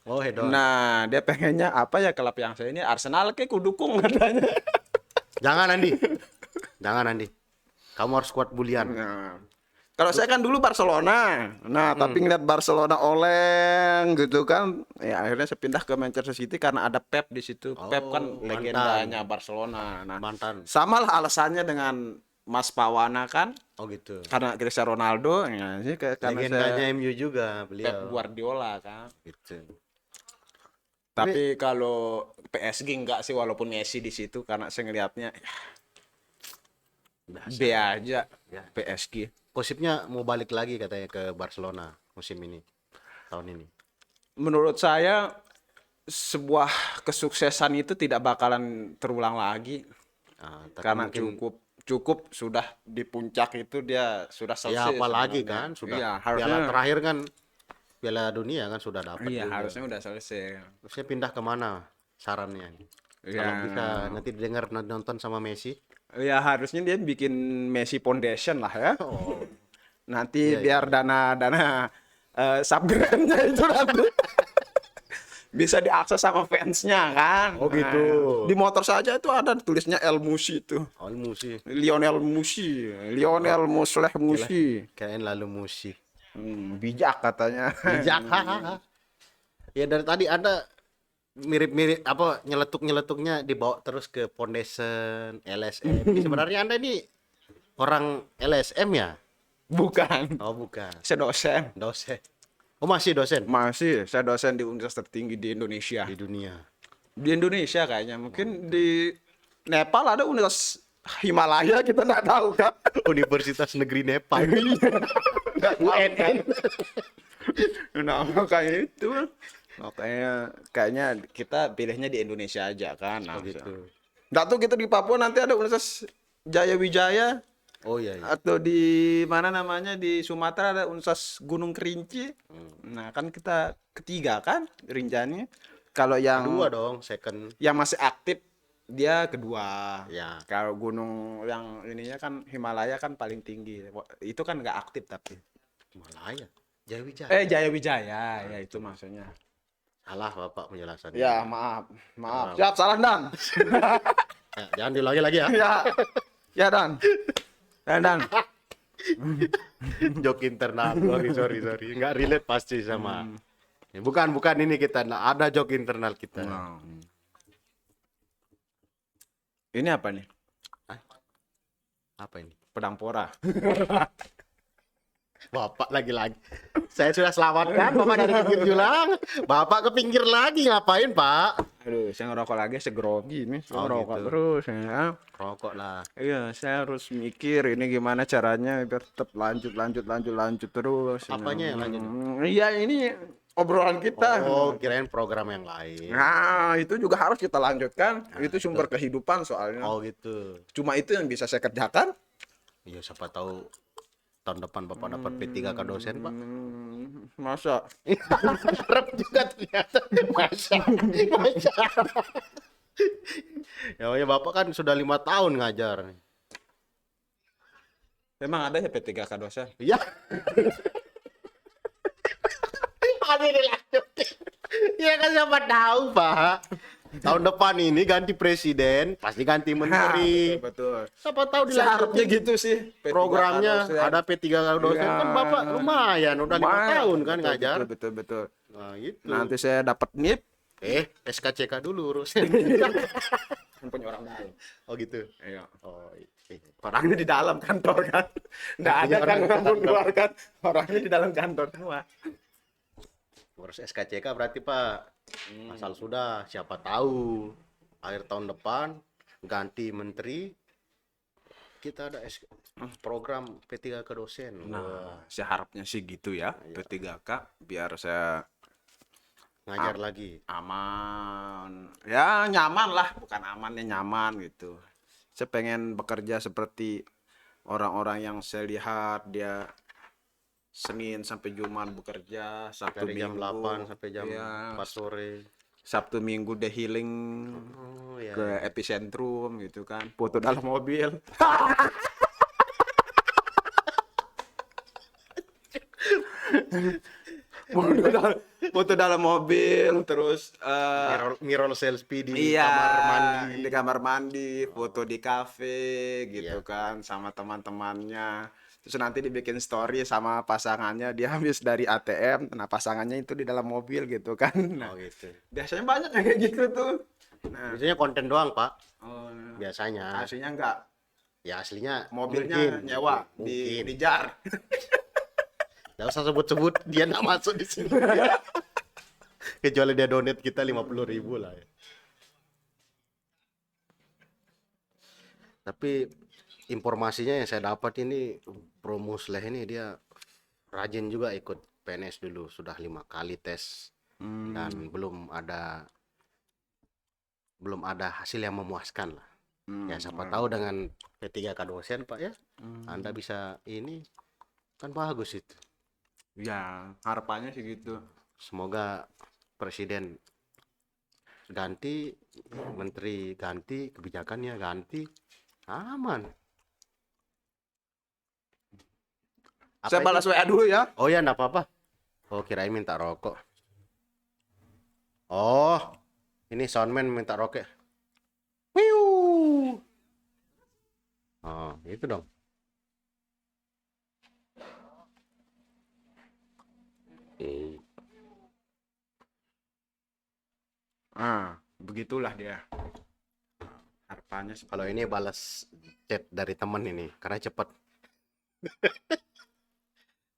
Oh, hedon. Nah, dia pengennya apa ya, klub yang saya ini Arsenal kayak kudukung katanya. Jangan Andi. Jangan Andi. Kamu harus kuat bulian. Nah, kalau saya kan dulu Barcelona. Nah, tapi ngeliat Barcelona oleng gitu kan, ya akhirnya saya pindah ke Manchester City karena ada Pep di situ. Pep kan Oh, legendanya Barcelona. Nah, Mantan. sama lah alasannya dengan Mas Pawana kan, Oh gitu. karena Cristiano Ronaldo, ya sih karena Legendanya saya MU juga Pep beliau. Guardiola kan. Gitu. Tapi kalau PSG enggak sih, walaupun Messi di situ, karena saya ngelihatnya Biasa. B aja Ya. PSG. Gosipnya mau balik lagi katanya ke Barcelona musim ini. Tahun ini. Menurut saya sebuah kesuksesan itu tidak bakalan terulang lagi Nah, tapi karena mungkin- cukup sudah di puncak itu, dia sudah ya selesai apalagi sebenarnya. kan sudah Iya, piala harusnya terakhir kan Piala Dunia kan sudah dapat iya, juga. harusnya udah selesai. Terusnya pindah kemana sarannya? Iya. Kalau bisa nanti didengar nonton sama Messi. Ya harusnya dia bikin Messi Foundation lah ya. Oh. Nanti Iya, biar dana subgrantnya itu nanti bisa diakses sama fansnya kan. Oh, gitu. Nah, di motor saja itu ada tulisnya El Musi itu. Oh, Musi. Lionel Musleh Musi. Kirain lalu Musi. Bijak katanya. Bijak. Ya dari tadi Anda mirip-mirip apa nyeletuk-nyeletuknya dibawa terus ke foundation LSM. Sebenarnya Anda ini orang LSM ya? Bukan. Oh, bukan. Saya dosen. Dosen. Oh, masih dosen Masih, saya dosen di universitas tertinggi di Indonesia. di dunia. Di Indonesia kayaknya. Mungkin di Nepal ada universitas Himalaya, kita nggak tahu kan. Universitas Negeri Nepal. UNN. Nah, makanya itu. Makanya kayaknya kita pilihnya di Indonesia aja kan. Nah, Oh, gitu. nggak tuh kita di Papua nanti ada Universitas Jaya Wijaya. Oh iya, iya. Atau di mana namanya di Sumatera ada Unsas Gunung Kerinci. Nah, kan kita ketiga kan Rinjani. Kalau Kedua yang dong, second. masih aktif dia kedua. Ya, Kalau gunung yang ininya kan Himalaya kan paling tinggi. Itu kan nggak aktif tapi. Himalaya. Jayawijaya. Jaya Wijaya, ya itu maksudnya. Salah Bapak penjelasannya. Ya, maaf. Maaf. Maaf. Siap, salah Dan. Ya, jangan diulangi lagi ya. Ya. Ya, Dan. Dan. Joke internal. Sorry. Nggak relate pasti sama. Ya, bukan ini kita. Nah, ada joke internal kita. Ini apa nih? Apa ini? Pedang pora. Bapak lagi-lagi. Saya sudah selamatkan Bapak dari pinggir jurang. Bapak ke pinggir lagi ngapain, Pak? Aduh, saya ngerokok lagi, saya grogi nih. Saya Oh, ngerokok gitu. terus ya. Rokok lah. Iya, saya harus mikir ini gimana caranya biar tetap lanjut terus. Apanya yang lanjut? Iya, ini obrolan kita. Oh, kirain program yang lain. Nah, itu juga harus kita lanjutkan. Itu sumber kehidupan soalnya. Oh, gitu. Cuma itu yang bisa saya kerjakan. Iya, siapa tahu tahun depan Bapak dapat P3K dosen, Pak. Masa? Harap juga ternyata. Masa. Ya, Bapak kan sudah 5 tahun ngajar nih. Emang ada ya P3K dosen? Iya. Ada dilanjutin. Ya kan siapa tahu, Pak. Tahun depan ini ganti presiden, pasti ganti menteri. Betul. Siapa tahu Seharusnya dilanjutin. gitu sih. P3K Programnya dosen. ada P3K dosen Iya. kan Bapak lumayan udah 5 Lumayan. tahun kan Betul, ngajar. Betul. Nah, gitu. Nanti saya dapat NIP. SKCK dulu urus. Kan punya orang dalam. Oh gitu. Iya. Oh, iya. Orangnya di dalam kantor kan. Nggak ada Punya kan orang orang luar kan. Orangnya di dalam kantor semua. Urus SKCK berarti Pak. Asal sudah siapa tahu akhir tahun depan ganti menteri kita ada program P3K dosen. Wah, Nah, saya harapnya sih gitu ya. P3K biar saya ngajar lagi. aman. Ya, nyaman lah, bukan aman ya nyaman gitu. Saya pengen bekerja seperti orang-orang yang saya lihat dia Senin sampai Jumat bekerja, Sabtu Dari jam Minggu 8 sampai jam iya, 4 sore. Sabtu Minggu deh healing Oh ya. ke epicentrum gitu kan. Foto dalam mobil. foto dalam mobil terus Mirror selfie di iya, kamar mandi. di kamar mandi, foto di kafe gitu kan sama teman-temannya. Terus nanti dibikin story sama pasangannya, dia habis dari ATM, nah pasangannya itu di dalam mobil gitu kan. Nah, Oh gitu. biasanya banyak yang kayak gitu tuh. Nah, Biasanya konten doang, Pak. oh, Biasanya. aslinya enggak, Ya aslinya mobilnya mungkin. nyewa Mungkin. di jar. Nggak usah sebut-sebut, dia nggak masuk di sini. Kecuali dia donate kita 50.000 lah ya. Tapi informasinya yang saya dapat ini Bro Musleh ini dia rajin juga ikut PNS dulu, sudah 5 kali tes dan belum ada hasil yang memuaskan lah. Ya siapa tahu dengan P3K dosen Pak ya, Anda bisa ini kan bagus itu. Ya, harapannya sih gitu. Semoga presiden ganti, menteri ganti, kebijakannya ganti, aman. Saya Apa balas itu? WA dulu ya. Oh ya, enggak apa-apa. Oh, kirain minta rokok. Oh, ini soundman minta rokok. Wiu. Oh, itu dong. Begitulah dia. Harapannya Kalau ini balas chat dari temen ini, karena cepet.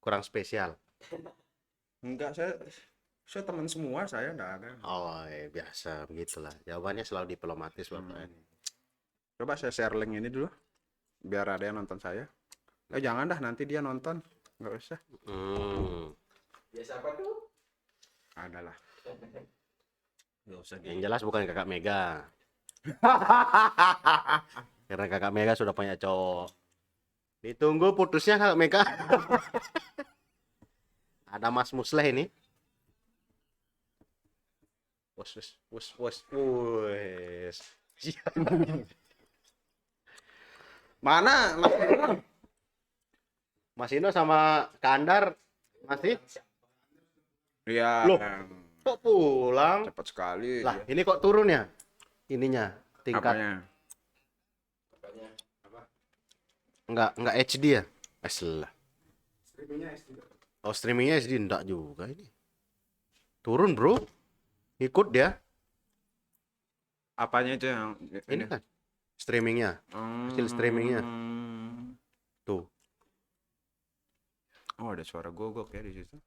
Kurang spesial. enggak, saya teman semua, saya enggak ada. Oh, biasa begitulah. Jawabannya selalu diplomatis Bapak. Coba saya share link ini dulu biar ada yang nonton saya. Jangan dah, nanti dia nonton. Enggak usah. Ya siapa tuh? Adalah. Enggak usah Yang jelas bukan kakak Mega. Karena kakak Mega sudah punya cowok. Ditunggu putusnya Kak Mega. Ada Mas Musleh ini. Wes. Mana Mas Ino sama Kandar masih? Iya. Loh. Kok pulang? Cepat sekali. Lah, ini kok turun ya? Ininya tingkat Apanya? enggak HD ya? Aslah. Oh, streamingnya SD enggak juga ini. Turun, Bro. Ikut dia. Apanya itu yang Ini kan streamingnya. Hasil streamingnya. Tuh. Oh, ada suara gogok ya di situ.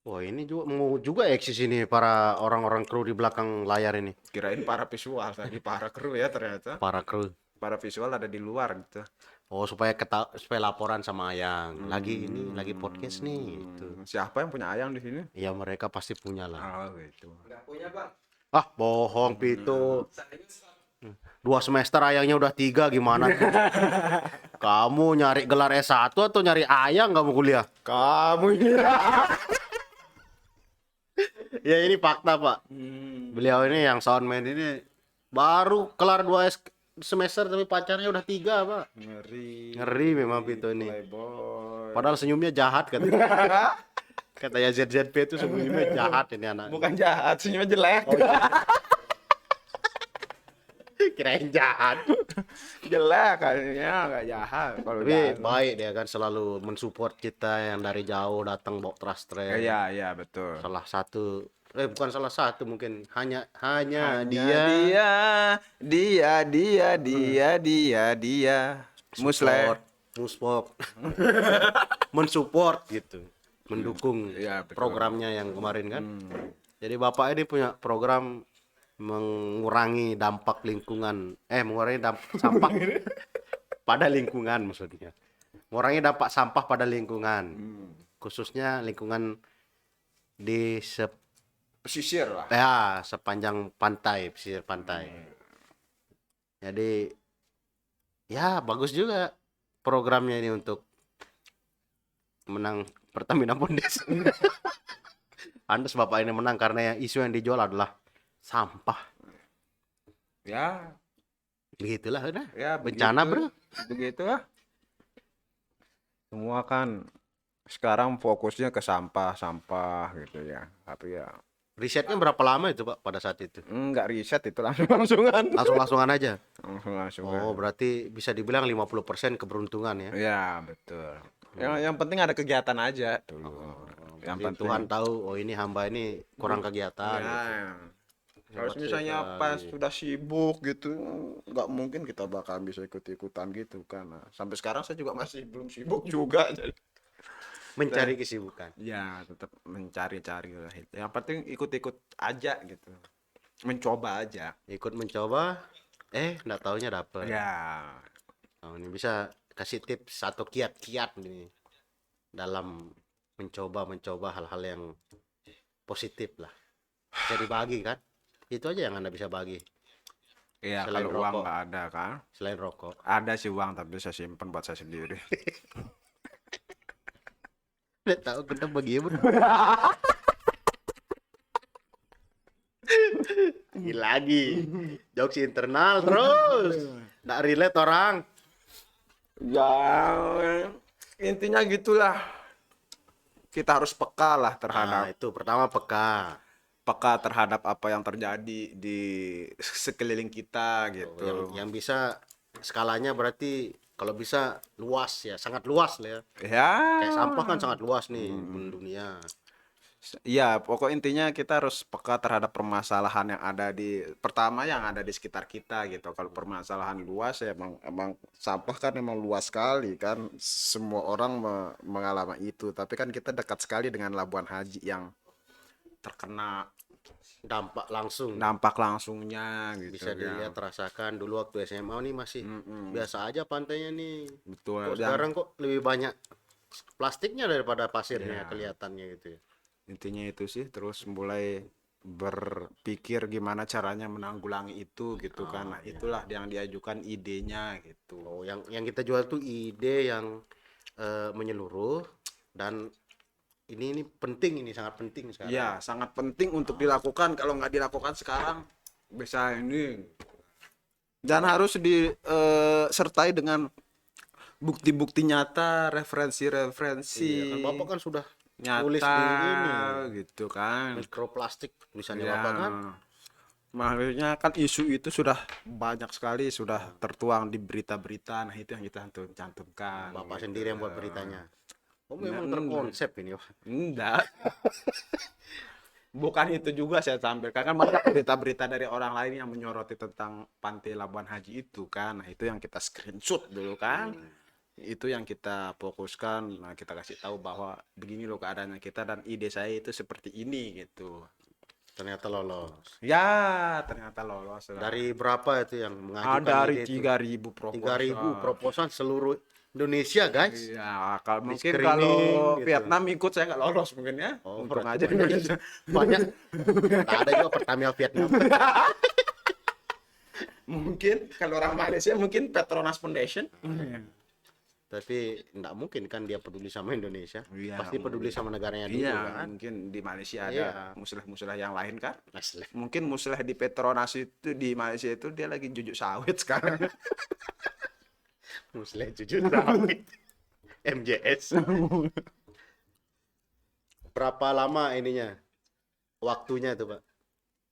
Wah, ini juga mau juga eksis ini para orang-orang kru di belakang layar ini. Kirain para visual tadi, para kru ya ternyata. Para kru. Para visual ada di luar gitu. Oh, supaya laporan sama Ayang. Lagi podcast nih gitu. Siapa yang punya ayang di sini? Ya mereka pasti punya lah. Oh, gitu. Nggak punya, Bang. Ah, bohong Pito. 2 semester Ayangnya udah 3 gimana tuh? Kamu nyari gelar S1 atau nyari Ayang kamu kuliah? Kamu ini. Ya ini fakta, Pak. Beliau ini yang soundman ini baru kelar 2 semester tapi pacarnya udah 3, Pak. Ngeri memang Pito ini. Playboy. Padahal senyumnya jahat kan. Katanya ZZP itu senyumnya jahat ini anak. Bukan jahat, senyumnya jelek. Kirain jahat. Jelek kayaknya, nggak jahat. Kalau Tapi jahat. baik dia kan selalu mensupport kita yang dari jauh datang bawa trust track. Iya, betul. Salah satu bukan salah satu mungkin hanya dia. Musleh. Musport. Mensupport gitu. Mendukung Iya, betul. programnya yang kemarin kan. Jadi Bapak ini punya program mengurangi dampak lingkungan, mengurangi dampak sampah pada lingkungan maksudnya. Mengurangi dampak sampah pada lingkungan. Khususnya lingkungan di Pesisir lah. ya sepanjang pantai, pesisir pantai. Jadi ya bagus juga programnya ini untuk menang Pertamina Bondes. Pantes Bapak ini menang karena yang isu yang dijual adalah sampah. Ya, Begitulah udah. ya Bencana, begitu. Bro. Begitu lah. Semua kan sekarang fokusnya ke sampah gitu ya. Tapi ya Risetnya berapa lama itu, Pak, pada saat itu? enggak riset itu langsungan. Langsung-langsungan aja. Langsungan. Oh, berarti bisa dibilang 50% keberuntungan ya. Ya, betul. Yang penting ada kegiatan aja dulu. Yang Jadi penting Tuhan tahu, oh ini hamba ini kurang kegiatan. ya. Gitu. Kalau Hebat misalnya sekali. pas sudah sibuk gitu, nggak mungkin kita bakal bisa ikut-ikutan gitu kan. Nah, sampai sekarang saya juga masih belum sibuk juga. Mencari kesibukan. Ya, tetap mencari-cari lah. Yang penting ikut-ikut aja gitu. Mencoba aja. Ikut mencoba, enggak taunya dapet. Ya. Oh, ini bisa kasih tips atau kiat-kiat nih dalam mencoba hal-hal yang positif lah. Bisa dibagi kan? Itu aja yang Anda bisa bagi. Iya, Selain kalau uang rokok. nggak ada kan. Selain rokok. Ada sih uang tapi saya simpen buat saya sendiri. Udah tahu kita bagi ya, Bro. Lagi. Jokes internal terus. Nggak relate orang. Ya, intinya gitulah. Kita harus peka lah Nah, itu pertama peka. terhadap apa yang terjadi di sekeliling kita gitu. Yang bisa skalanya berarti kalau bisa luas ya, sangat luas lah ya. Ya, Kayak sampah kan sangat luas nih dunia. ya pokok intinya kita harus peka terhadap permasalahan yang ada yang ada di sekitar kita gitu. Kalau permasalahan luas ya emang sampah kan emang luas sekali kan. Semua orang mengalami itu. Tapi kan kita dekat sekali dengan Labuan Haji yang terkena Dampak langsung dampak langsungnya gitu. bisa ya. dilihat rasakan dulu waktu SMA nih masih biasa aja pantainya nih. Betul. Kok Dan sekarang kok lebih banyak plastiknya daripada pasirnya Ya. kelihatannya gitu ya. intinya itu sih terus mulai berpikir gimana caranya menanggulangi itu gitu kan. Nah, itulah yang diajukan idenya gitu. Oh, yang kita jual tuh ide yang menyeluruh, dan ini penting, ini sangat penting sekarang. Iya, sangat penting untuk dilakukan. Kalau nggak dilakukan sekarang bisa ini. Dan harus disertai dengan bukti-bukti nyata, referensi-referensi Iya, kan Bapak kan sudah nyata tulis di ini gitu kan. mikroplastik tulisannya Ya. Bapak kan. Makanya kan isu itu sudah banyak sekali, sudah tertuang di berita-berita. Nah, itu yang kita cantumkan. Bapak gitu. sendiri yang buat beritanya. Oh, memang Nah, terkonsep ini, Pak. Enggak. Bukan itu juga saya tampilkan, kan banyak berita-berita dari orang lain yang menyoroti tentang Pantai Labuan Haji itu kan. Nah, itu yang kita screenshot dulu kan. Itu yang kita fokuskan. Nah, kita kasih tahu bahwa begini loh keadaannya kita dan ide saya itu seperti ini gitu. Ternyata lolos. Ya, ternyata lolos. Dari berapa itu yang mengajukan Dari ide itu? 3.000 proposal. 3.000 proposal seluruh Indonesia, guys. Ya, kalau mungkin screening kalau gitu. Vietnam ikut saya nggak lolos mungkin ya. Oh, Untung berarti aja Indonesia. banyak. Tak ada juga Pertamina Vietnam. Mungkin kalau orang Malaysia mungkin Petronas Foundation. Tapi enggak mungkin kan dia peduli sama Indonesia. Iya, Pasti peduli sama negaranya dulu Iya, kan. mungkin di Malaysia Iya. ada musuh-musuh yang lain kan. Asli. Mungkin musuh di Petronas itu di Malaysia itu dia lagi jujuk sawit sekarang. Muslim jujur sawit. MJS. Berapa lama ininya? Waktunya itu, Pak?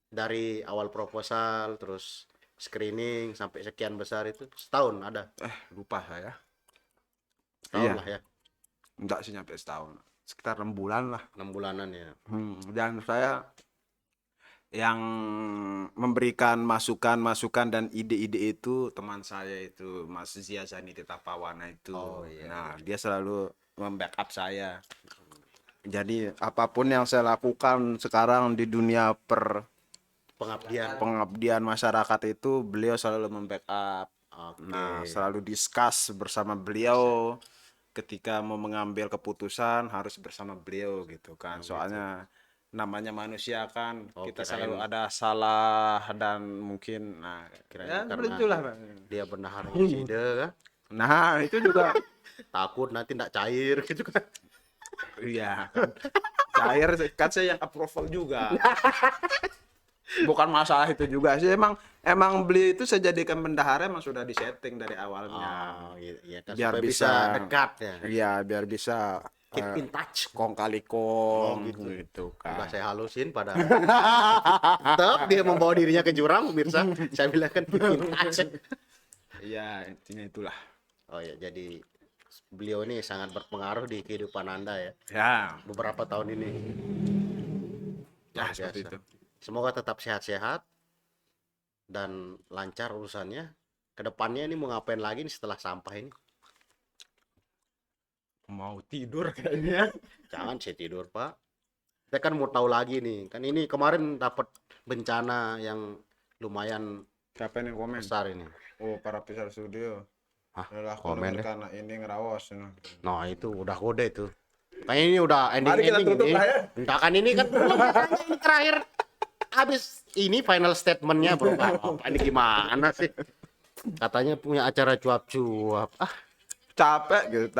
Dari awal proposal terus screening sampai sekian besar itu setahun ada. Lupa saya. Setahun Iya. lah ya. Enggak sih nyampe setahun. Sekitar 6 bulan lah. 6 bulanan ya. Dan saya yang memberikan masukan-masukan dan ide-ide itu teman saya itu Mas Ziazani Tetapawana itu. Oh, iya. Nah, dia selalu membackup saya. Jadi apapun yang saya lakukan sekarang di dunia pengabdian masyarakat itu beliau selalu membackup. Oke. Nah, selalu discuss bersama beliau ketika mau mengambil keputusan harus bersama beliau gitu kan. Soalnya namanya manusia kan, Oh, kita kirain- selalu ada salah dan mungkin Kirain karena begitulah. dia benar ide kan. Nah, itu juga Takut nanti enggak cair gitu kan. iya kan. Cair kan saya yang approval juga. Bukan masalah itu juga sih, emang beliau itu saya jadikan bendahara emang sudah disetting dari awalnya. Oh, iya kan Biar supaya bisa bisa- dekat ya. Iya, biar bisa Keep in touch. kong kali kong Oh, gitu. gitu Udah kan. saya halusin pada tetap dia membawa dirinya ke jurang, pemirsa. Saya bilang kan keep in touch. Iya, intinya itulah. Oh ya, jadi beliau ini sangat berpengaruh di kehidupan Anda ya. Ya, Beberapa tahun ini. ya Luar seperti biasa. itu. Semoga tetap sehat-sehat dan lancar urusannya. Kedepannya ini mau ngapain lagi nih setelah sampah ini? Mau tidur kayaknya. Jangan saya tidur, Pak. Saya kan mau tahu lagi nih. Kan ini kemarin dapat bencana yang lumayan Siapa yang komen? besar ini. Oh, para pisar studio. Hah, Yalah, komen deh. karena ini ngerawas. Nah, itu udah kode itu. Kayaknya ini udah Mari kita ending tutup ini. lah ya. Enggak kan ini kan belum ini terakhir. Habis ini final statementnya bro. Apa ini gimana sih? Katanya punya acara cuap-cuap. Ah, Capek gitu.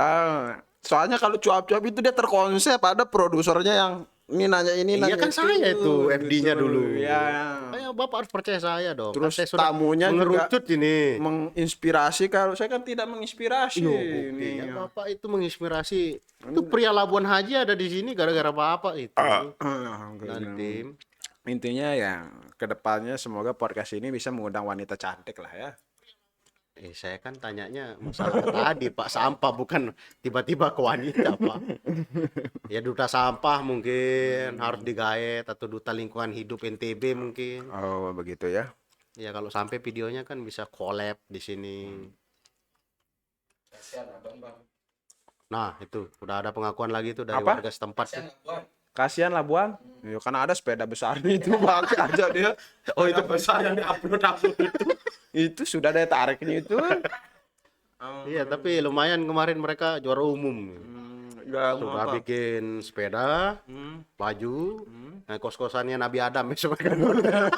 Soalnya kalau cuap-cuap itu dia terkonsep, ada produsernya yang ini nanya ini iya nanya kan saya itu FD-nya gitu. dulu. Ya. Kayak Bapak harus percaya saya dong. Terus Kan saya sudah tamunya juga mengerucut ini. menginspirasi, kalau saya kan tidak menginspirasi. Loh, Ini. buktinya Bapak itu menginspirasi. Itu pria Labuan Haji ada di sini gara-gara Bapak itu. Dan tim. Intinya ya kedepannya semoga podcast ini bisa mengundang wanita cantik lah ya. Saya kan tanyanya masalah tadi Pak, sampah bukan tiba-tiba ke wanita Pak. Ya duta sampah mungkin harus digaet, atau duta lingkungan hidup NTB mungkin. Oh begitu ya. Ya kalau sampai videonya kan bisa collab di sini. Kasihan abang bang. Nah itu udah ada pengakuan lagi tuh dari Apa? warga setempat. Kasihan abang. Kasihan Labuan. Ya karena ada sepeda besar itu pakai aja dia. Oh itu besar yang diupload itu. Itu sudah ada tariknya itu. Iya tapi lumayan kemarin mereka juara umum. Ya, Sudah bikin sepeda, baju, nah kos-kosannya Nabi Adam ya sebenarnya.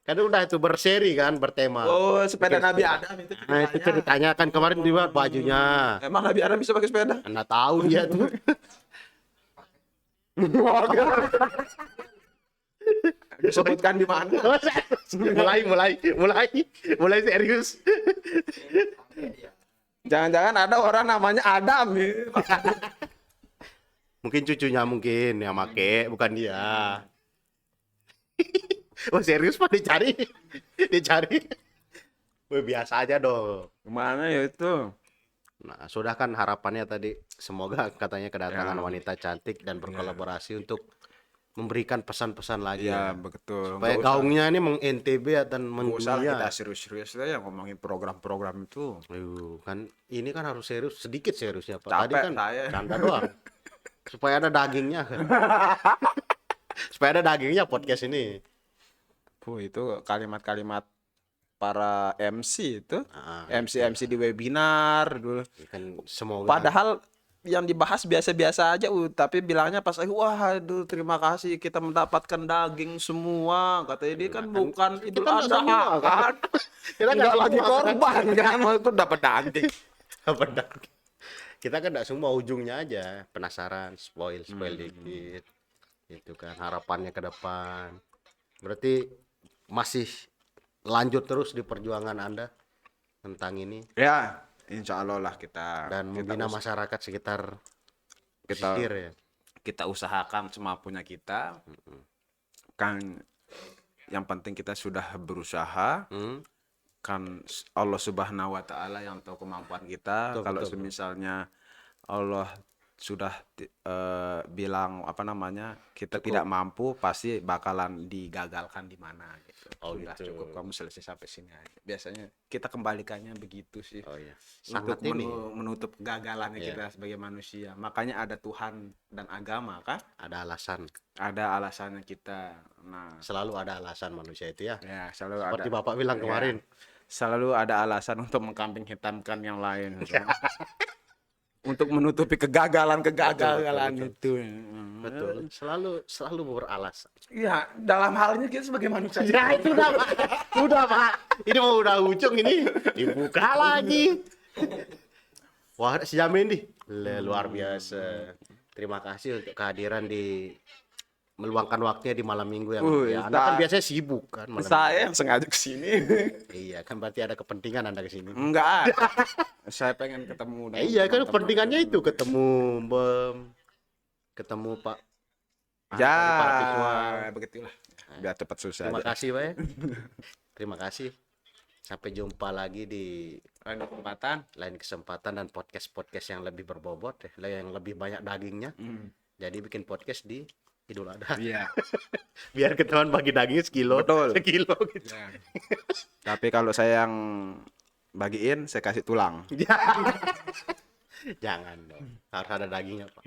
Kan udah itu berseri kan, bertema. Oh, sepeda Nabi Adam itu Nah, itu ceritanya kan kemarin dibuat bajunya. Emang Nabi Adam bisa pakai sepeda? Anda tahu dia tuh. Disebutkan di mana? mulai serius. Jangan-jangan ada orang namanya Adam ya. Mungkin cucunya mungkin yang make, bukan dia. Oh serius Pak dicari. Wih, biasa aja dong. Kemana ya itu? Nah, sudah kan harapannya tadi semoga katanya kedatangan Ya. wanita cantik dan berkolaborasi untuk memberikan pesan-pesan lagi Ya, ya. betul. Supaya gaungnya ini meng-NTB dan Nggak usah lah kita mendunia. serius-serius lah ya ngomongin program-program itu. Kan ini kan harus serius, sedikit seriusnya Pak. Tadi Capek kan saya. canda doang. Supaya ada dagingnya kan. Supaya ada dagingnya podcast ini. Itu kalimat-kalimat para MC itu. Nah, MC di webinar dulu. kan semoga Padahal yang dibahas biasa-biasa aja, tapi bilangnya pas waduh terima kasih kita mendapatkan daging semua. Katanya dia kan bukan Idul kan nggak Adha semua, kan. kita Nggak nggak lagi semua, korban kan, itu dapat daging. benar. Kita kan nggak semua, ujungnya aja penasaran, spoil dikit. Itu kan harapannya ke depan. Berarti masih lanjut terus di perjuangan Anda tentang ini Ya, insya Allah lah kita dan membina masyarakat sekitar kita pesisir ya. kita usahakan semampunya kita. Kan yang penting kita sudah berusaha. Hmm? Kan Allah Subhanahu wa taala yang tahu kemampuan kita. Betul, Kalau betul. misalnya Allah sudah bilang apa namanya kita tidak mampu, pasti bakalan digagalkan di mana gitu. Oh, Sudah gitu. cukup kamu selesai sampai sini aja. Biasanya kita kembalikannya begitu sih. Oh iya. Untuk Sangat ini menutup kegagalannya Iya. kita sebagai manusia. Makanya ada Tuhan dan agama kan? ada alasan. Ada alasannya kita. Nah, Selalu ada alasan manusia itu ya. ya selalu Seperti ada. Bapak bilang Ya. kemarin. Selalu ada alasan untuk mengkambing hitamkan yang lain. Untuk menutupi kegagalan-kegagalan itu. Betul. Selalu beralasan. Iya, dalam hal ini kita sebagai manusia. Ya itu udah Pak. Ini mau udah ujung ini. Dibuka lagi. Wah, si Jamin nih. Luar biasa. Terima kasih untuk kehadiran di meluangkan waktunya di malam minggu yang ya, Anda kan biasanya sibuk kan malam Saya yang sengaja kesini. minggu. Iya, kan berarti ada kepentingan Anda kesini. Enggak. Saya pengen ketemu dengan Iya, kan teman-teman. kepentingannya itu ketemu ketemu Pak. Ya, para visual. begitulah. Biar cepat selesai. Terima aja. kasih, Pak. Terima kasih. Sampai jumpa lagi di lain kesempatan dan podcast yang lebih berbobot, yang lebih banyak dagingnya. Jadi bikin podcast di Idul Adha. Iya. Biar ketahuan bagi dagingnya sekilo. Betul. Sekilo gitu. Ya. Tapi kalau saya yang bagiin, saya kasih tulang. Jangan dong. Harus ada dagingnya, Pak.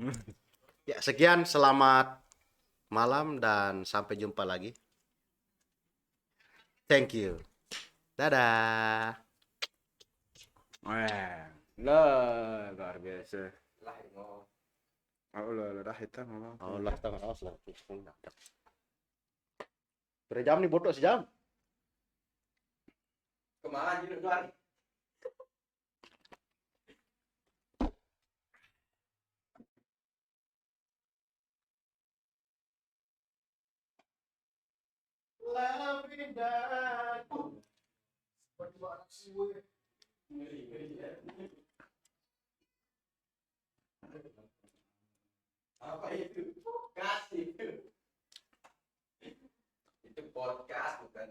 Ya, sekian, selamat malam dan sampai jumpa lagi. Thank you. Dadah. Luar biasa. Lah kita ngomong. Allah tangan awas lah. Berapa jam nih bodoh sejam? Kemana jadi luar? Apa itu? Kasih. Itu podcast bukan